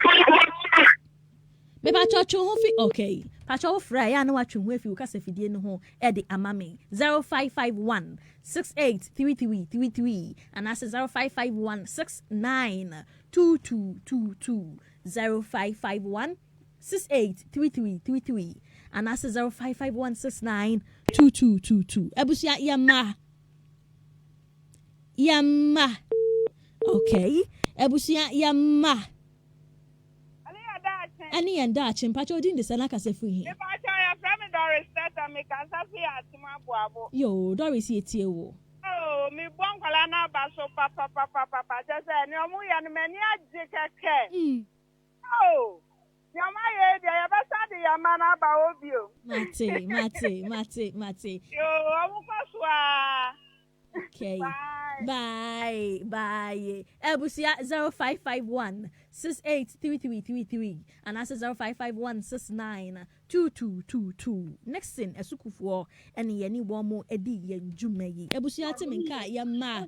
me pa chocho ho fi okay pa chocho fra ya na watwe ho afi ukasa fidie no ho e de amame 0551 6833 and that's 0551 692222 0551 683333 and that's 0551 692222 ebusia yamma okay ebusia yamma ani anda chimpacho din de sana kase fu hi chimpacho ya from Doris Tata me kasa fi atima boabo yo Doris etie wo oh mi bon kwala na ba so papa just ni omu ya no mani aje keke oh yama ye de ya ba sa de yama na ba obi o mate yo omu kwaswa okay bye ebusia 0551 683333 and that's 0551 692222 next thing esukufo ene ye ni wo mo edi ye djuma yi ebusia temenka yamma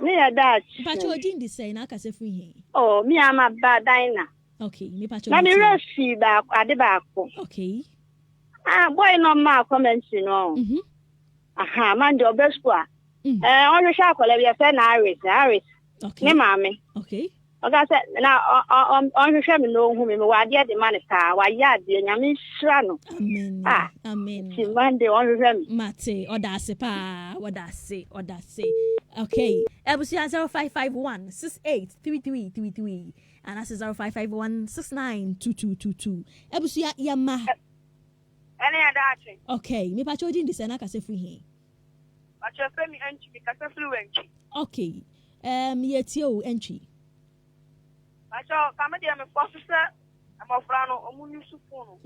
me ya dat pacho din di say na kase fu hi oh me ama ba dina okay me pacho na me resi ba ade ba ko okay boy no ma comment no aha man do best kwa on sha akola bi fe na Aris okay ne mame okay oga se na on hwehwe me no hu me wa de de man ka wa ya de nyame hira no amen ti mande on hwehwe me mate odase pa odase okay ebusia 0551 683333 and that's 0551 692222 ebusia yama ene ya dachi okay me pacho din de sana kase fu hi pacho fe mi anchi mi kase fluent okay yetie o entry pacho kama dia me professor amofra no omunyusu funu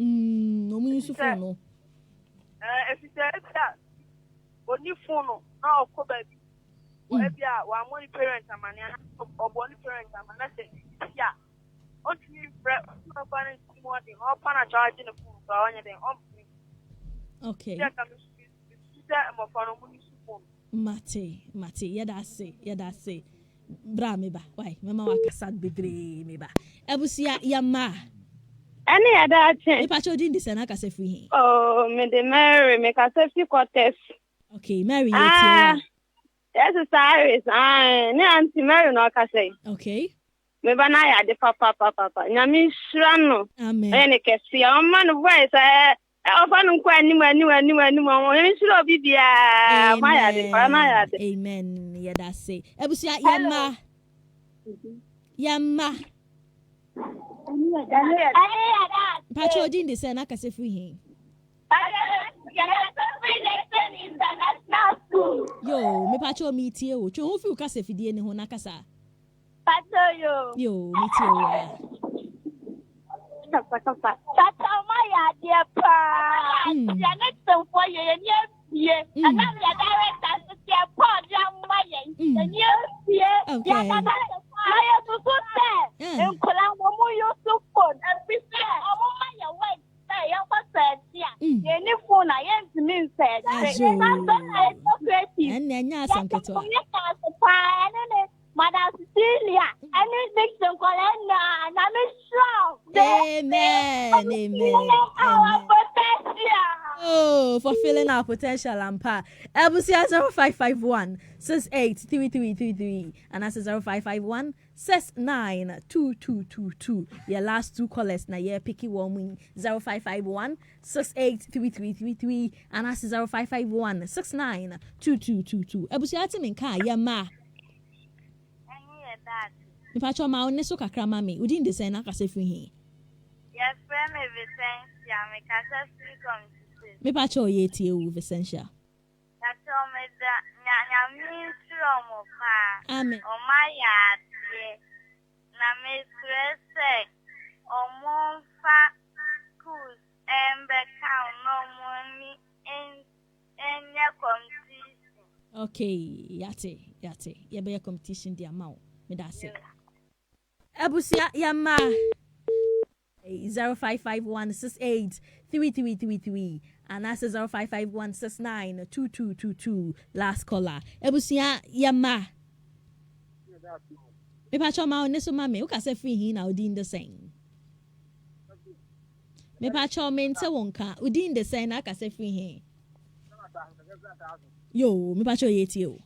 efise oni funu na okoba bi ebia wa mo ni parent amane obo ni parent amane se ya o tumi frɛ no pa ni mo de o pa na charge no funu so onye den okay ya kama sisa amofra no omunyusu funu mate yadase bra me ba why mama wakasa bebre me ba ebusia yama ani adache me pacho din de sana kase fu hi oh me de Mary me kase fi quarters okay Mary yetie yes Cyrus ne auntie Mary no kase okay me ba na ya de papa nyame hira no amen ene kese o man voice ofanu nkwa anim o ene hira obi bia ma ya de amen yadase ebusia yamma pacho din de sana kase fu hi yo me pacho mi tie o twa ho fi kase fidie ne ho na kasa pacho yo mi tie o Papa, my idea, pa. Ya Nicson for you, and yes, and I'm the director to see a pod, young Mayan, and yes, I have to say, and Columbo, you so good, and be fair, I'm on my way. I said, yeah, any phone I am to me said, and then yes, I'm going to Madam Cecilia, and Nicson Colenda, and I'm strong. Amen. Oh, fulfilling our potential, Ampa. Ebusia 0551 683333 and that's 0551 692222. Your last two callers na ye picky one wing 0551 683333 and that's 0551 692222. Ebusia timinka yama. Mipacho ma oneso kakra mami udin de say na kase firi hi. Yes, friend me Vicentia me kase firi community. Mipacho ye tie u Vicentia. Kacho me da nya ministro mo pa. Amen. O ma ya tie. Na me stresse o mo fa kus embe ka no money enya competition. Okay, yate. Ye be competition di amount. Me da say. Ebusia Yama 0551683333 and that's 0551692222. Last caller. Ebusia Yama. Me pa choma oneso mame. Uka se free hin na udin the same. Me pa choma mente wonka udin the same na ka se free hin. Yo, me pa cho yeti yo.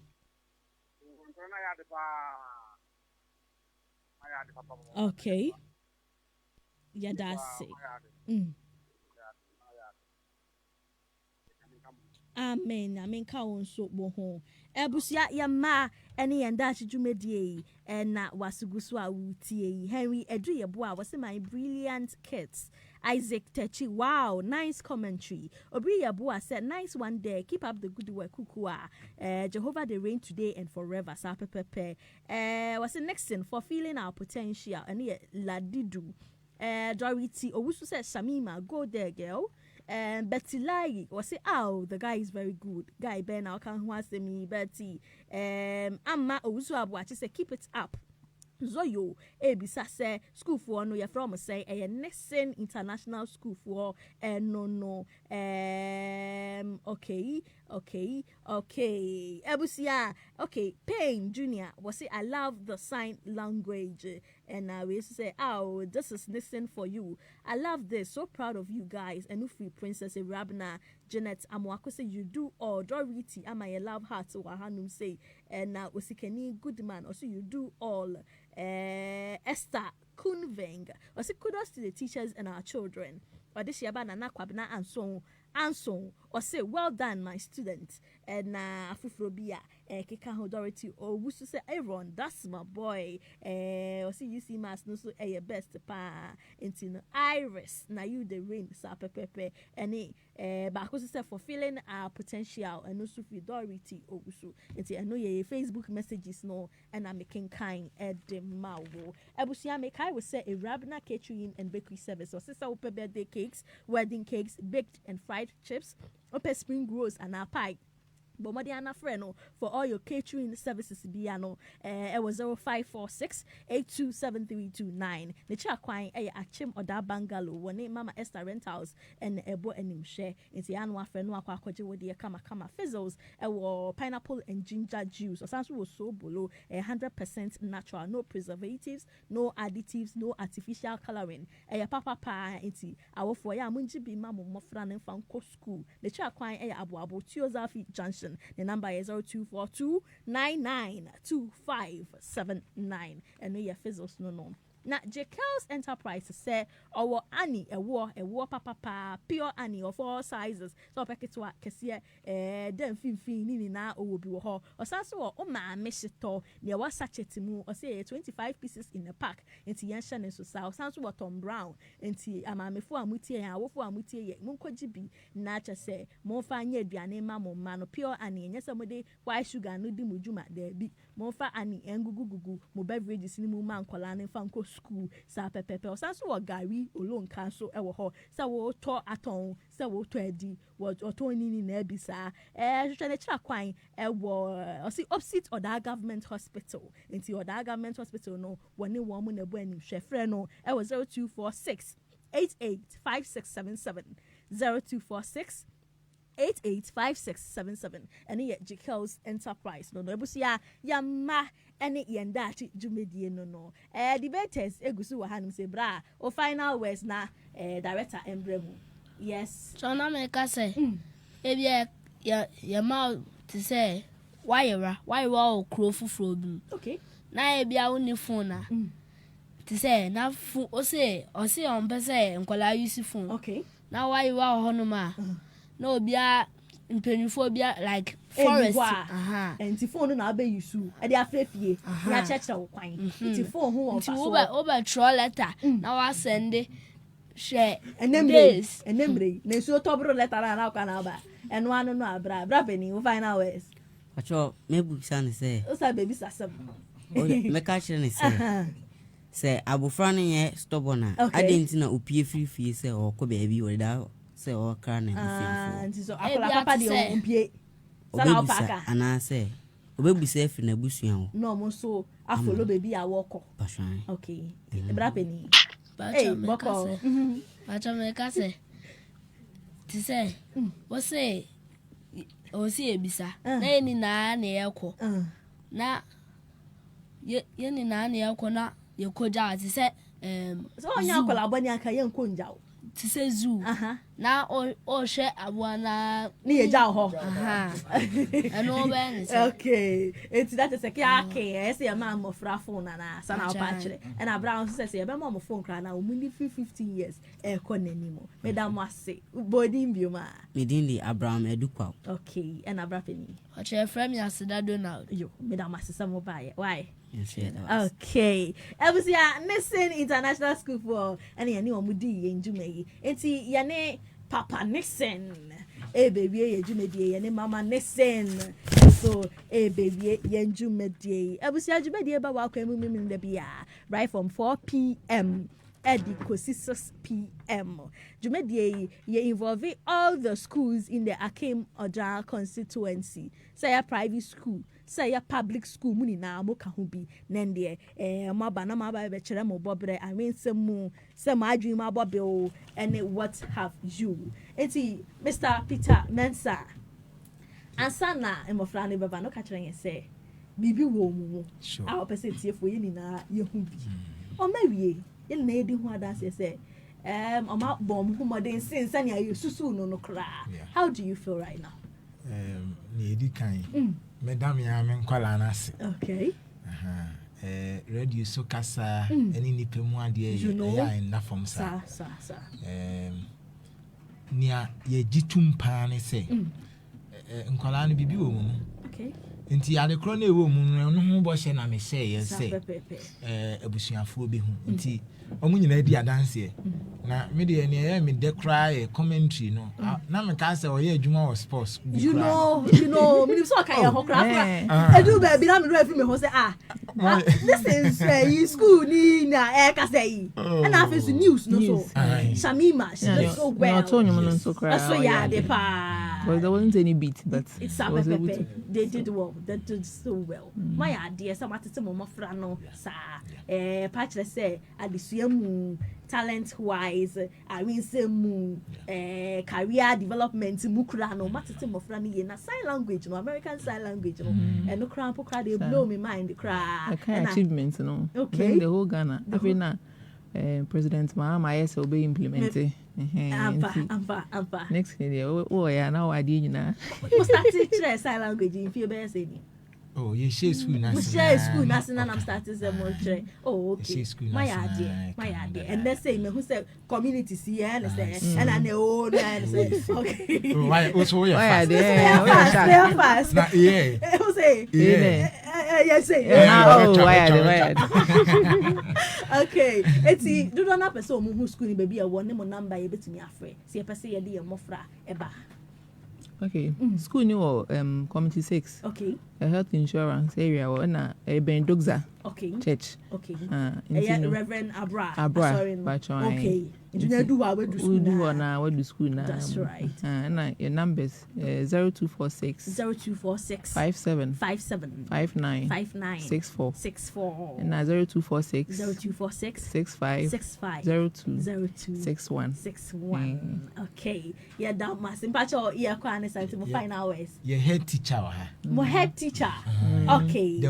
Okay. Yeah, that's it. Amen. Amen. Ka won so bo ho. Ebusia ya ma ene yanda chidwumedie na wasugusu a wutie. Henry Edu Yebo a was my brilliant kids. Isaac Techi, wow, nice commentary. Obri Yabo said, nice one day. Keep up the good work, Quuquah. Jehovah the rain today and forever. Sapepepe. Was the Nicson for feeling our potential. And here, Ladidu. Dorothy Owusu said, Shamima, go there, girl. Betty Lai was say, oh, the guy is very good. Guy Ben, I can't watch me, Betty. Amma Owusu Abu, she said, keep it up. Zoyo, Ebisa say school for no, you're from say a Nicson International School for no. Okay. Ebusia, okay. Payne Junior was say I love the sign language, and we say, oh, this is Nicson for you. I love this. So proud of you guys. And Ufi Princess Rabna Janet Amwako say you do all. Dorothy, am I love heart? So Wahanum say, and now Usikeni good man. Also you do all. Esther Kunveng was it kudos to the teachers and our children. Or this year banana kwabna and so or say well done my students and Afufrobia Kika Dorothy or Wusu say Aaron that's my boy or see you see mas no so your best pa into Iris na you the rain sa pepepe and because say fulfilling our potential and also for Dorothy Owusu into I know your Facebook messages no and I'm making kind at the mawo Ebusia make I will say a Rabna catering and bakery service or sister open birthday cakes, wedding cakes, baked and fried chips, open spring rolls and a pie. But Madiana Freno for all your catering services biano it was 0546-827329. The Chakwine Akyem Oda Bungalow one Mama Esther Rentals and Ebo and share in the annual Freno Aquacoji with the Kama Fizzles pineapple and ginger juice or something was so below 100% natural, no preservatives, no additives, no artificial coloring. Papa pa inti our for ya munjibi mamu mofran and found school. The Chakwine Abu Tiozafi Junction. The number is 0242992579. And we are fizzles no. Now, Jekyll's Enterprise say, our Annie, a war, papa, pure Annie of all sizes. So, packet to what Cassia, then fin, na, or will be or Sasso, or ma, meshito, near was such a timu, or say 25 pieces in a pack, into Yanshan and so South, sounds what Tom Brown, into Amamifua Mutia, and Wofua Mutia, Munko Jibi, Nature say, more fine yet be a name, man, pure Annie, and yes, somebody, why sugar, no dimujuma, there be more fa Annie, and gugu, mo beverages in Muman, Colane, Fanco. School sa pepepe o san so wo gari olon kan so e wo ho sa wo to aton sa wo to edi wo to ni na bi sa hwehwe kira kwan e wo o si opposite Oda Government Hospital into Oda Government Hospital no woni wo mo na bu ani hwefre no e wo 0246 885677 0246 885677 and yet Jekyll's Enterprise no ebusia yama ene yendachi jumedie no debaters egusu wa hanum se bra o final words na director embremu yes chona meka say ebia ya ma to say why o krofufro bi okay na ebia woni phone na to say na phone o say on be say nkola use phone okay na why honuma no bia mpenifo bia like forest and the phone na be yusu e dey afrefie ya cheche wo kwan the phone ho on so over throw letter na wa send share enemre na so tobro letter na ka na ba eno anu no abra beni we final words acho mebu san say o sa baby sasem me ka chere ne say abofra ne ye stubborn na adenti na opie free say o ko baby we da say o kra na nti so akola papa de o mpie sana o paka ana say obebu se fi na busua ho no mo so afolo baby a woko pashan okay bra peni Hey, boko bacha me ka se ti se wo se o si ebisa na ni na ekwo na ye ni na ekwo na ye koja ti se so onya akola abani aka ye nkonja o ti se zoo na o hwe aboa na ni ye ja ho eno ben okay it's that is a kake ese ya ma mofra phone na sana opa kire and Abraham says ye be ma mo phone kra na o mu 15 years e ko nanimo madam ase bodin bioma medin di Abraham Edukwa okay and Abraham o che frame ya seda Donald yo madam ase samo bae why okay ebusia Nicson International School for any omudi ye njuma yi enti ye ne Papa Nicson baby ye jumedie ye ne Mama Nicson so baby ye njumedie ebusia jumedie ba wa kwemu mimi da bia right from 4 p.m. Eddie kosi 6 p.m. Jumedie ye involve all the schools in the Akim Oda constituency. Say a private school, say a public school muni na mo ka ho bi nende maba na maba be kire mo bobre I mean some adwin ma bobe o and what have you. Enti Mr. Peter Mensah ansana emofra ne baba no ka kire yen say bibi wo mu a opese tiefo ye ni na ye hu bi o mawie ye na edi hu adase say oma bom hu modern since anya you susu no kra. How do you feel right now? Ni edi kan madam ya men kwala na se okay radio so kasa any ni pemu ade ya na from sa nia ye jitum pa ne se nkwala no bibi wo mu okay nti ade kro na ewo mu no ho bo hye na me hye ye se abusuafo bi hu nti omu nyina di adanse na me de ne ya me de cry commentary no na me ka say oye adwuma was sports you know me so ka ya ho cry edu ba bi na me do me ho say this is school ni na ka say and after news no so Shamima she did so well no to nyum no so cry so yeah they pa because there wasn't any beat but it's they did well they did so well my idea some atete mo fra no sa patch say adisuamu talent wise I mean say mu career development mu kura no matete mo fra ni na sign language no American sign language no and no kra they blow me mind kra achievements no okay the whole Ghana every now President Mahama yes will be implemented ampa next year oh yeah now I did na you start teach sign language in few bears any oh you share school na I'm starting some more try oh okay my idea and let's say me who say community see and say and I know and say okay why also you fast na yeah who say yes say why okay eti do not na person who school ni baby e won mo number e betumi afre se e pese ye de ye mofra eba. Okay, school new community 6. Okay. A health insurance area or na Ben Dogza. Okay. Church. Okay. Reverend Abra. Sorry. Okay. You do what we do school now. We do school now. That's right. And your numbers 0246 57 59 64 and 0246 65 02 61. Okay. Yeah, that must impact your ear quan is to find hours. Your head teacher. My head teacher. Okay. The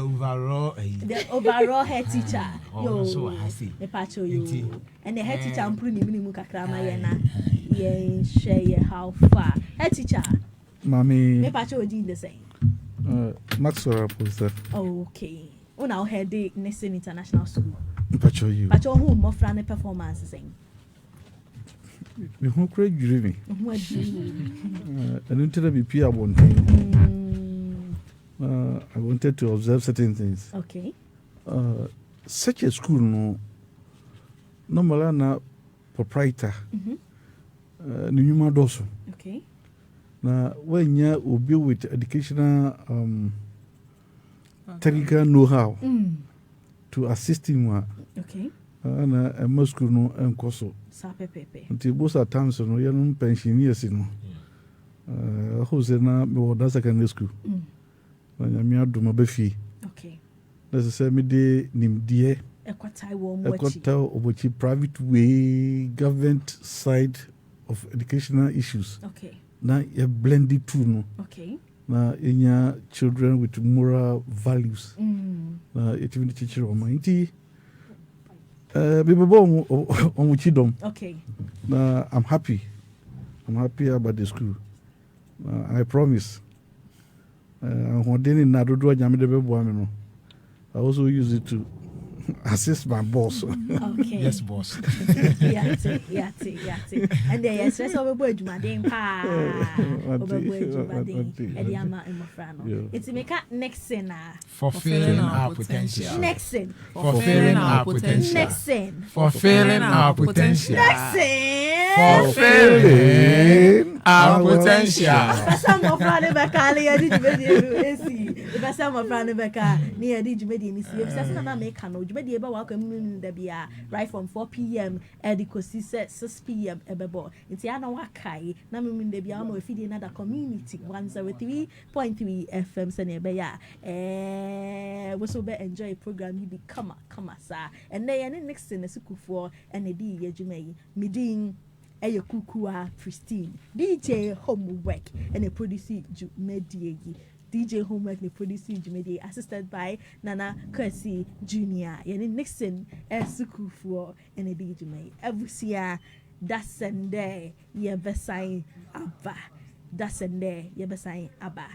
overall head teacher. Yo, so I see. You. And the head teacher I'm pretty minimum kakrama yana. Yeah, share how far. Head teacher. Mommy. Me pacho did the same. Maxwell poster. Okay. We now head the Nicson International School. Pacho you. Pacho who more friendly performance saying. Me who create dreaming. What dream? I don't tell me Pia one thing. I wanted to observe certain things. Okay. Such a school no normally na proprietor. Ni nyuma doso. Okay. Na when you obi with educational technical know-how to assist him. Okay. Na a school no enkoso. Sapepepe. Until most of times no you pensioners no. Who's na me was secondary school. nyame adom abefi okay let's say me de nimdie ekwata obochi private way government side of educational issues okay na ye blend it too no okay na enya children with moral values na even the teacher o minti bibebo on chidom okay na I'm happy about the school I promise hodeni na dodo nyame de bebo am no I also use it to assist my boss. Okay. Yes, boss. Yeah. And then yes, let's over board my ding pa. Over board my ding. Ediama imofrano. It's make Nicson fulfilling our potential. Nicson fulfilling our potential. Nicson fulfilling our potential. Nicson fulfilling our potential. Some of Friday Bacali, I did the some of Friday Baca near the Jumedi. That's make no Jumedi about welcome the Bia right from 4 p.m. at the Cosi 6 p.m. Ebebo. It's Yana Wakai, Namin de Biamo feeding another community 103.3 FM Senebeya. We so be enjoy program you be come sir. And then next in the Suku for and a D Yajumei Midin. Quuquah Pristine DJ Homework and a producer Jumedi DJ Homework and a producer Jumedi assisted by Nana Kersi Jr. Yani Nicson Suku for and a DJ May Evusia that's Sunday ye beside Abba that's Sunday ye beside Abba